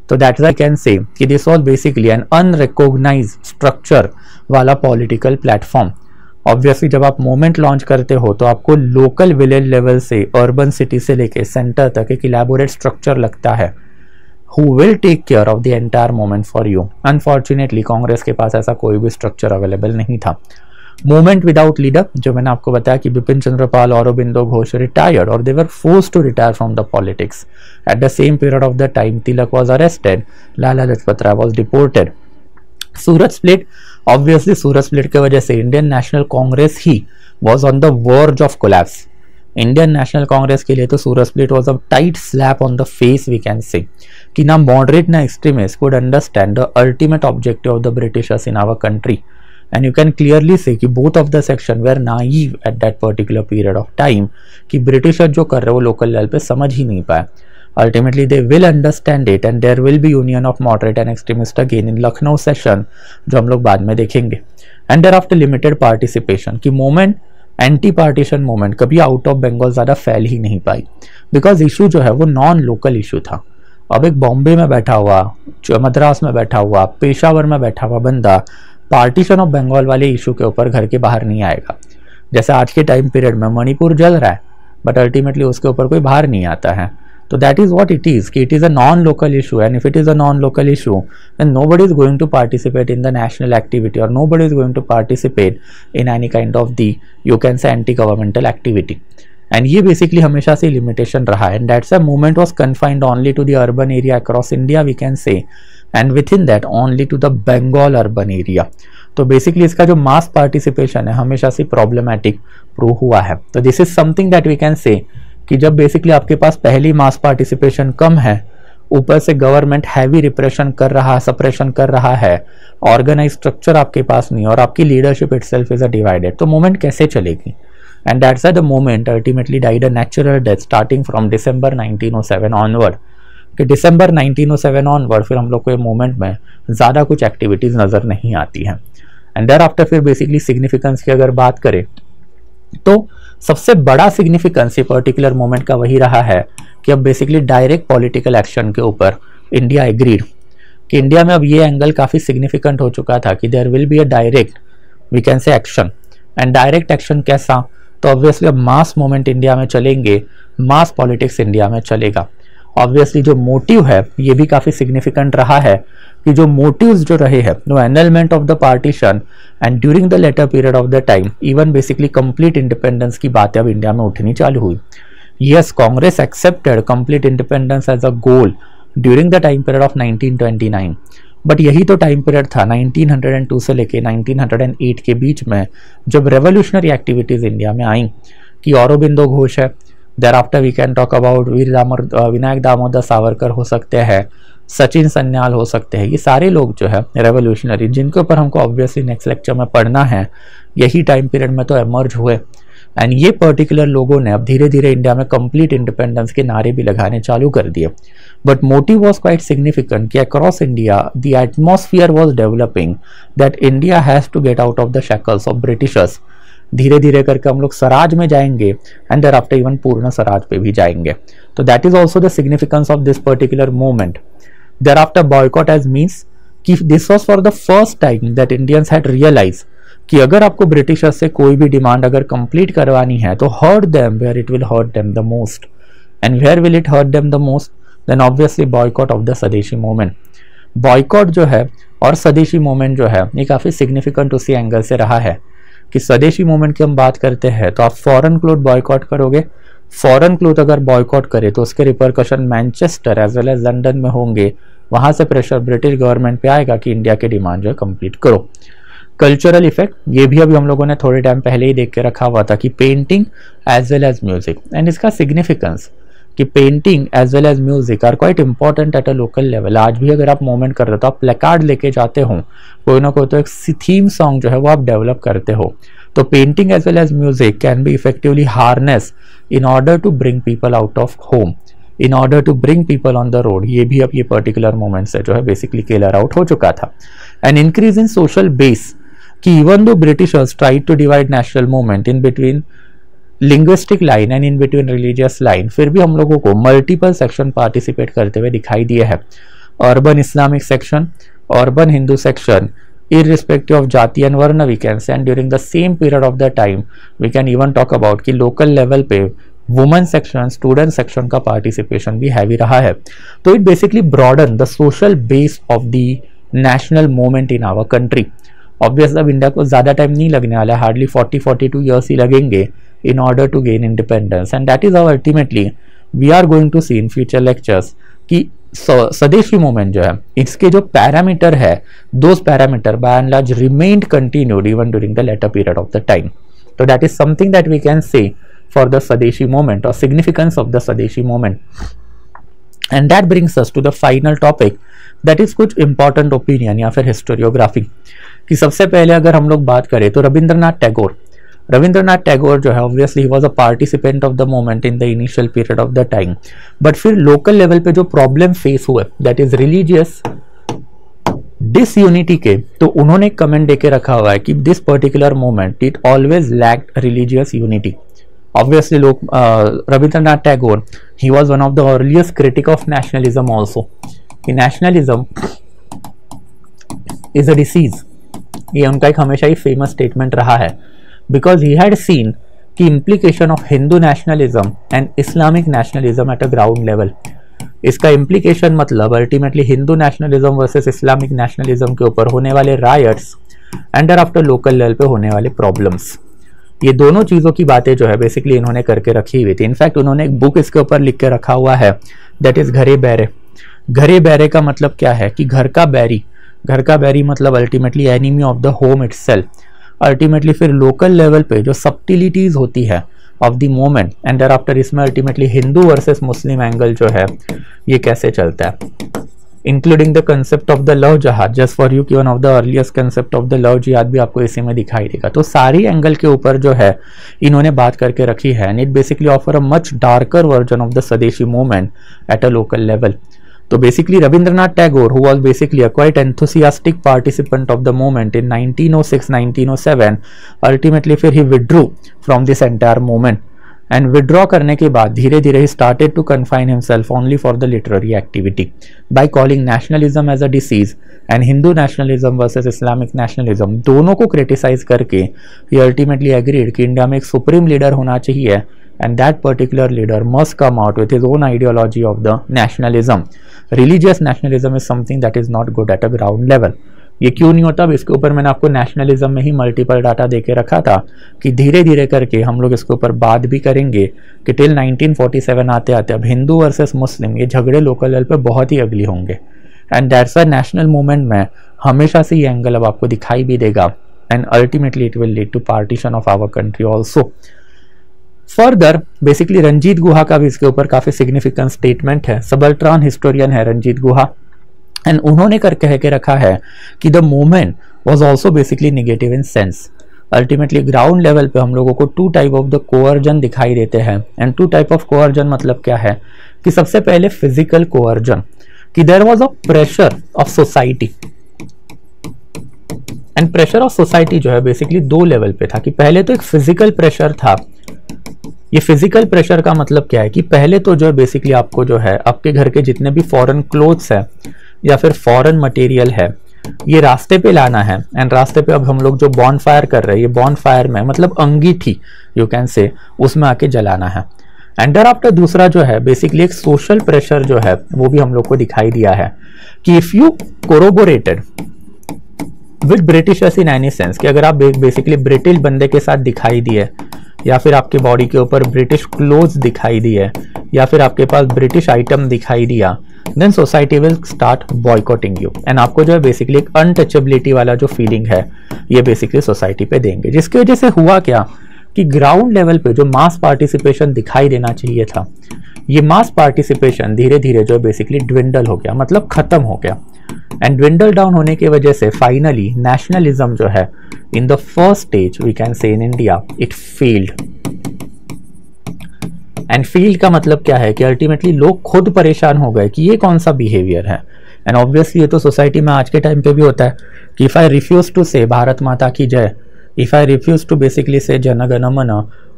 तो दैट्स आई कैन से कि this was basically an unrecognized structure वाला political platform. Obviously जब आप movement launch करते हो तो आपको लोकल विलेज लेवल से अर्बन सिटी से लेके सेंटर तक एक इलैबोरेट स्ट्रक्चर लगता है who will take care of the entire movement for you. Unfortunately Congress के पास ऐसा कोई भी स्ट्रक्चर अवेलेबल नहीं था। मूवमेंट विदाउट लीडर, जो मैंने आपको बताया कि बिपिन चंद्र पाल, औरोबिंदो घोष रिटायर्ड और they were forced to retire from the politics. At the same period of the time Tilak was arrested, Lala Lajpat Rai was deported. Surat split, obviously Surat split की वजह से इंडियन नेशनल कांग्रेस ही was on the verge of collapse. Indian national Congress के लिए तो Surat split was a tight slap on the face we can say कि ना moderate ना extremist could understand the ultimate objective of the Britishers in our country and you can clearly say कि both of the section were naive at that particular period of time कि Britisher जो कर रहे वो local level पे समझ ही नहीं पाए। Ultimately, they will understand it and there will be union of moderate and extremist again in Lucknow session, जो हम लोग बाद में देखेंगे। And thereafter limited participation कि मूवमेंट एंटी पार्टीशन मूवमेंट कभी आउट ऑफ बंगाल ज़्यादा फैल ही नहीं पाई बिकॉज इशू जो है वो नॉन लोकल इशू था। अब एक बॉम्बे में बैठा हुआ, मद्रास में बैठा हुआ, पेशावर में बैठा हुआ बंदा पार्टीशन ऑफ बंगाल वाले इशू के ऊपर घर के बाहर नहीं आएगा। जैसे आज के टाइम पीरियड में मणिपुर जल रहा है बट अल्टीमेटली उसके ऊपर कोई बाहर नहीं आता है। तो that is what it is कि it is a non-local issue and if it is a non-local issue then nobody is going to participate in the national activity or nobody is going to participate in any kind of the you can say anti-governmental activity and ये basically हमेशा से limitation रहा है and that's a movement was confined only to the urban area across India we can say and within that only to the Bengal urban area। तो basically इसका जो mass participation है हमेशा से प्रॉब्लमेटिक प्रूव हुआ है। तो this is something that we can say कि जब बेसिकली आपके पास पहली मास पार्टिसिपेशन कम है, ऊपर से गवर्नमेंट हैवी रिप्रेशन कर रहा है, सप्रेशन कर रहा है, ऑर्गेनाइज स्ट्रक्चर आपके पास नहीं और आपकी leadership itself is a divided, तो मूवमेंट कैसे चलेगी? And that's the movement ultimately died a natural death starting from December 1907 onward. कि दिसंबर 1907 ऑनवर्ड फिर हम लोग को ये मूवमेंट में ज़्यादा कुछ एक्टिविटीज़ नज़र नहीं आती हैं। एंड देयर आफ्टर फिर बेसिकली सिग्निफिकेंस की अगर बात करें तो सबसे बड़ा सिग्निफिकेंस ये पर्टिकुलर मूवमेंट का वही रहा है कि अब बेसिकली डायरेक्ट पॉलिटिकल एक्शन के ऊपर इंडिया एग्रीड कि इंडिया में अब ये एंगल काफ़ी सिग्निफिकेंट हो चुका था कि there will be a direct we can say action. And direct action कैसा? तो ऑब्वियसली अब मास मूवमेंट इंडिया में चलेंगे, मास पॉलिटिक्स इंडिया में चलेगा। ऑब्वियसली जो मोटिव है ये भी काफ़ी सिग्निफिकेंट रहा है कि जो मोटिव्स जो रहे हैं no annulment of the partition and during the latter period of the time even basically complete independence की बातें अब इंडिया में उठनी चालू हुई। Yes, Congress accepted complete independence as a goal during the time period of 1929, but यही तो time period था 1902 से लेके 1908 के बीच में जब रेवोल्यूशनरी एक्टिविटीज़ इंडिया में आई कि औरोबिंदो घोष है, thereafter we can talk about Vinayak Damodar Savarkar हो सकते हैं, सचिन सन्याल हो सकते हैं, ये सारे लोग जो है रेवोल्यूशनरी जिनके ऊपर हमको ऑब्वियसली नेक्स्ट लेक्चर में पढ़ना है, यही टाइम पीरियड में तो एमर्ज हुए। एंड ये पर्टिकुलर लोगों ने अब धीरे धीरे इंडिया में कंप्लीट इंडिपेंडेंस के नारे भी लगाने चालू कर दिए। But motive was quite significant कि across India the atmosphere was developing that India has to get out of the shackles of Britishers. धीरे धीरे करके हम लोग स्वराज में जाएंगे एंड देयर आफ्टर इवन पूर्ण स्वराज पे भी जाएंगे। तो that is also the significance of this particular movement. Thereafter boycott as means कि this was for the first time that Indians had realize कि अगर आपको ब्रिटिशर्स से कोई भी डिमांड अगर कंप्लीट करवानी है तो hurt them where it will hurt them the most. And where will it hurt them the most? Then obviously boycott of the swadeshi movement. Boycott जो है और स्वदेशी मूवमेंट जो है ये काफ़ी सिग्निफिकेंट उसी एंगल से रहा है कि स्वदेशी मूवमेंट की हम बात करते हैं तो आप फॉरेन क्लोथ बॉयकॉट करोगे, फॉरेन क्लोथ अगर बॉयकॉट करे तो उसके repercussion Manchester as well as London में होंगे, वहां से प्रेशर ब्रिटिश गवर्नमेंट पे आएगा कि इंडिया के डिमांड जो है कंप्लीट करो। कल्चरल इफेक्ट ये भी अभी हम लोगों ने थोड़े टाइम पहले ही देख के रखा हुआ था कि painting as well as music and इसका सिग्निफिकेंस कि painting as well as music are quite important at a local level. आज भी अगर आप मूवमेंट कर रहे हो तो आप प्लेकार्ड लेके जाते हो, कोई ना कोई तो एक थीम सॉन्ग जो है वो आप डेवलप करते हो। तो painting as well as music can be effectively harness in order to bring people out of home, in order to bring people on the road. ये भी अब ये पर्टिकुलर मूवमेंट से जो है बेसिकली क्लियर आउट हो चुका था। An increase in social base कि even though Britishers tried to divide national movement in between linguistic line and in between religious line, फिर भी हम लोगों को मल्टीपल सेक्शन पार्टिसिपेट करते हुए दिखाई दिए हैं। Urban Islamic section, urban Hindu section, irrespective of jati and varna we can say. And during the same period of the time we can even talk about कि लोकल लेवल पे वुमेन सेक्शन, स्टूडेंट सेक्शन का participation भी heavy रहा है। तो it basically broaden the social base of the national movement in our country. Obviously अब India को ज़्यादा टाइम नहीं लगने वाला, हार्डली 40-42 ईयर्स ही लगेंगे in order to gain independence, and that is how ultimately we are going to see in future lectures कि स्वदेशी movement जो है इसके जो पैरामीटर है those parameter by and large remained continued even during the later period of the time. So that is something that we can say for the Swadeshi movement or significance of the Swadeshi movement. And that brings us to the final topic, that is कुछ important opinion या फिर historiography कि सबसे पहले अगर हम लोग बात करें तो रविंद्रनाथ टैगोर जो है obviously he was a participant of the movement in the initial period of the time, but फिर लोकल लेवल पे जो प्रॉब्लम फेस हुए दैट इज रिलीजियस डिसयूनिटी के, तो उन्होंने एक कमेंट देके रखा हुआ है कि this particular movement it always lacked religious unity. Obviously लोग Rabindranath Tagore he was one of the earliest critic of nationalism also कि नेशनलिज्म इज अ डिसीज, ये उनका एक हमेशा ही फेमस स्टेटमेंट रहा है because he had seen कि implication of Hindu nationalism and Islamic nationalism at a ground level। इसका implication मतलब ultimately Hindu nationalism versus Islamic nationalism के ऊपर होने वाले riots and thereafter local level पे होने वाले problems, ये दोनों चीज़ों की बातें जो है बेसिकली इन्होंने करके रखी हुई थी। इनफैक्ट उन्होंने एक बुक इसके ऊपर लिख के रखा हुआ है दैट इज घरे बैरे। घरे बैरे का मतलब क्या है कि घर का बैरी घर का बैरी मतलब ultimately enemy of the home itself. Ultimately फिर लोकल लेवल पे जो सब्टिलिटीज होती है of the moment, and there after इसमें ultimately Hindu versus Muslim angle जो है ये कैसे चलता है, including the concept of the love jihad, just for you कि one of the earliest concept of the love jihad भी आपको इसी में दिखाई देगा। तो सारी एंगल के ऊपर जो है इन्होंने बात करके रखी है, and it basically offer a much darker version of the swadeshi movement at a local level. तो basically Rabindranath Tagore, who was basically a quite enthusiastic participant of the movement in 1906-1907, ultimately फिर he withdrew from this entire movement, and withdraw करने के बाद धीरे धीरे he started to confine himself only for the literary activity by calling nationalism as a disease and Hindu nationalism versus Islamic nationalism दोनों को criticise करके ही ultimately agreed कि India में एक सुप्रीम लीडर होना चाहिए, and that particular leader must come out with his own ideology of the nationalism. Religious nationalism is something that is not good at a ground level. ये क्यों नहीं होता, अब इसके ऊपर मैंने आपको नेशनलिज्म में ही मल्टीपल डाटा देके रखा था कि धीरे धीरे करके हम लोग इसके ऊपर बात भी करेंगे कि टिल 1947 आते आते अब हिंदू वर्सेस मुस्लिम ये झगड़े लोकल लेवल पे बहुत ही अगली होंगे, and that's why national movement में हमेशा से ये एंगल अब आपको दिखाई भी देगा, and ultimately it will lead to partition of our country also. Further basically Ranjit Guha का भी इसके ऊपर काफी सिग्निफिकेंट स्टेटमेंट है, सबल्ट्रॉन हिस्टोरियन है रंजीत गुहा, एंड उन्होंने कर कह के रखा है कि the movement was also basically negative in sense. Ultimately ground level पे हम लोगों को two type of the coercion दिखाई देते हैं, and two type of coercion मतलब क्या है कि सबसे पहले फिजिकल कोअर्जन, कि there was a pressure of society, and pressure of society जो है बेसिकली दो लेवल पे था, कि पहले तो एक फिजिकल प्रेशर था। ये फिजिकल प्रेशर का मतलब क्या है कि पहले तो जो है बेसिकली आपको जो है आपके घर के जितने भी फॉरेन क्लोथ्स है या फिर फॉरेन मटेरियल है ये रास्ते पे लाना है, एंड रास्ते पे अब हम लोग जो बॉन फायर कर रहे हैं, ये बॉन फायर में मतलब अंगीठी यू कैन से उसमें आके जलाना है। एंड देयर आफ्टर दूसरा जो है बेसिकली एक सोशल प्रेशर जो है वो भी हम लोग को दिखाई दिया है कि if you corroborated with Britishers in any sense, कि अगर आप बेसिकली ब्रिटिश बंदे के साथ दिखाई दिए या फिर आपके बॉडी के ऊपर ब्रिटिश क्लोथ्स दिखाई दिए या फिर आपके पास ब्रिटिश आइटम दिखाई दिया, then society will start boycotting you, and आपको जो है बेसिकली एक अनटचेबिलिटी वाला जो फीलिंग है ये बेसिकली सोसाइटी पे देंगे। जिसकी वजह से हुआ क्या कि ग्राउंड लेवल पे जो मास पार्टिसिपेशन दिखाई देना चाहिए था, ये मास पार्टिसिपेशन धीरे धीरे जो बेसिकली ड्विंडल हो गया, मतलब खत्म हो गया, एंड ड्विंडल डाउन होने की वजह से फाइनली नेशनलिज्म जो है in the first stage we can say in India it failed. And failed का मतलब क्या है कि अल्टीमेटली लोग खुद परेशान हो गए कि ये कौन सा बिहेवियर है, एंड ऑब्वियसली ये तो सोसाइटी में आज के टाइम पे भी होता है कि इफ आई रिफ्यूज टू से भारत माता की जय, if I refuse to basically say Jana Gana Mana,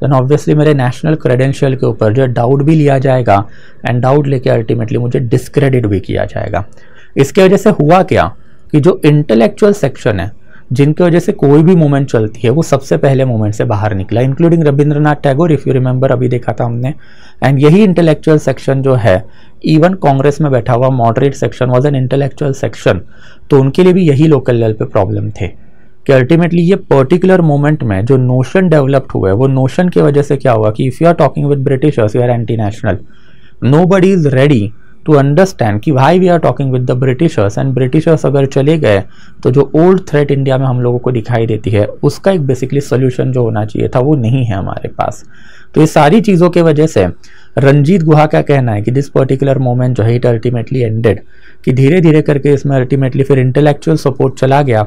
then obviously मेरे नेशनल क्रेडेंशियल के ऊपर जो डाउट भी लिया जाएगा, एंड डाउट लेके अल्टीमेटली मुझे डिस्क्रेडिट भी किया जाएगा। इसके वजह से हुआ क्या कि जो इंटेलेक्चुअल सेक्शन है जिनकी वजह से कोई भी मूवमेंट चलती है वो सबसे पहले मूवमेंट से बाहर निकला, including Rabindranath Tagore, if you remember अभी देखा था हमने, एंड यही इंटेलेक्चुअल सेक्शन जो है इवन कांग्रेस में बैठा हुआ moderate section was an intellectual section, तो उनके लिए भी यही लोकल लेवल पे प्रॉब्लम थे कि अल्टीमेटली ये पर्टिकुलर मोमेंट में जो नोशन डेवलप्ड हुआ है वो नोशन की वजह से क्या हुआ कि if you are talking with Britishers you are anti national, nobody is ready to understand कि भाई we are talking with the Britishers, and Britishers अगर चले गए तो जो ओल्ड थ्रेट इंडिया में हम लोगों को दिखाई देती है उसका एक बेसिकली सोल्यूशन जो होना चाहिए था वो नहीं है हमारे पास। तो ये सारी चीज़ों के वजह से रंजीत गुहा का कहना है कि दिस पर्टिकुलर मोमेंट जो है इट अल्टीमेटली एंडेड, कि धीरे धीरे करके इसमें अल्टीमेटली फिर इंटेलेक्चुअल सपोर्ट चला गया,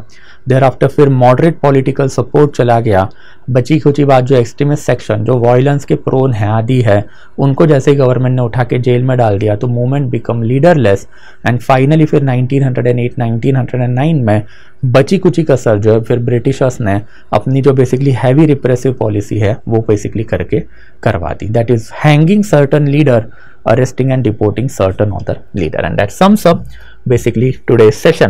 देयर आफ्टर फिर मॉडरेट पॉलिटिकल सपोर्ट चला गया, बची खुची बात जो एक्सट्रीमिस्ट सेक्शन जो वायलेंस के प्रोन है आदि है उनको जैसे ही गवर्नमेंट ने उठा के जेल में डाल दिया तो movement become leaderless, and finally फिर 1908-1909 में बची कुची कसर जो है फिर ब्रिटिशर्स ने अपनी जो बेसिकली हैवी रिप्रेसिव पॉलिसी है वो बेसिकली करके करवा दी, that is hanging certain leader, arresting and deporting certain other leader, and that sums up basically today's session.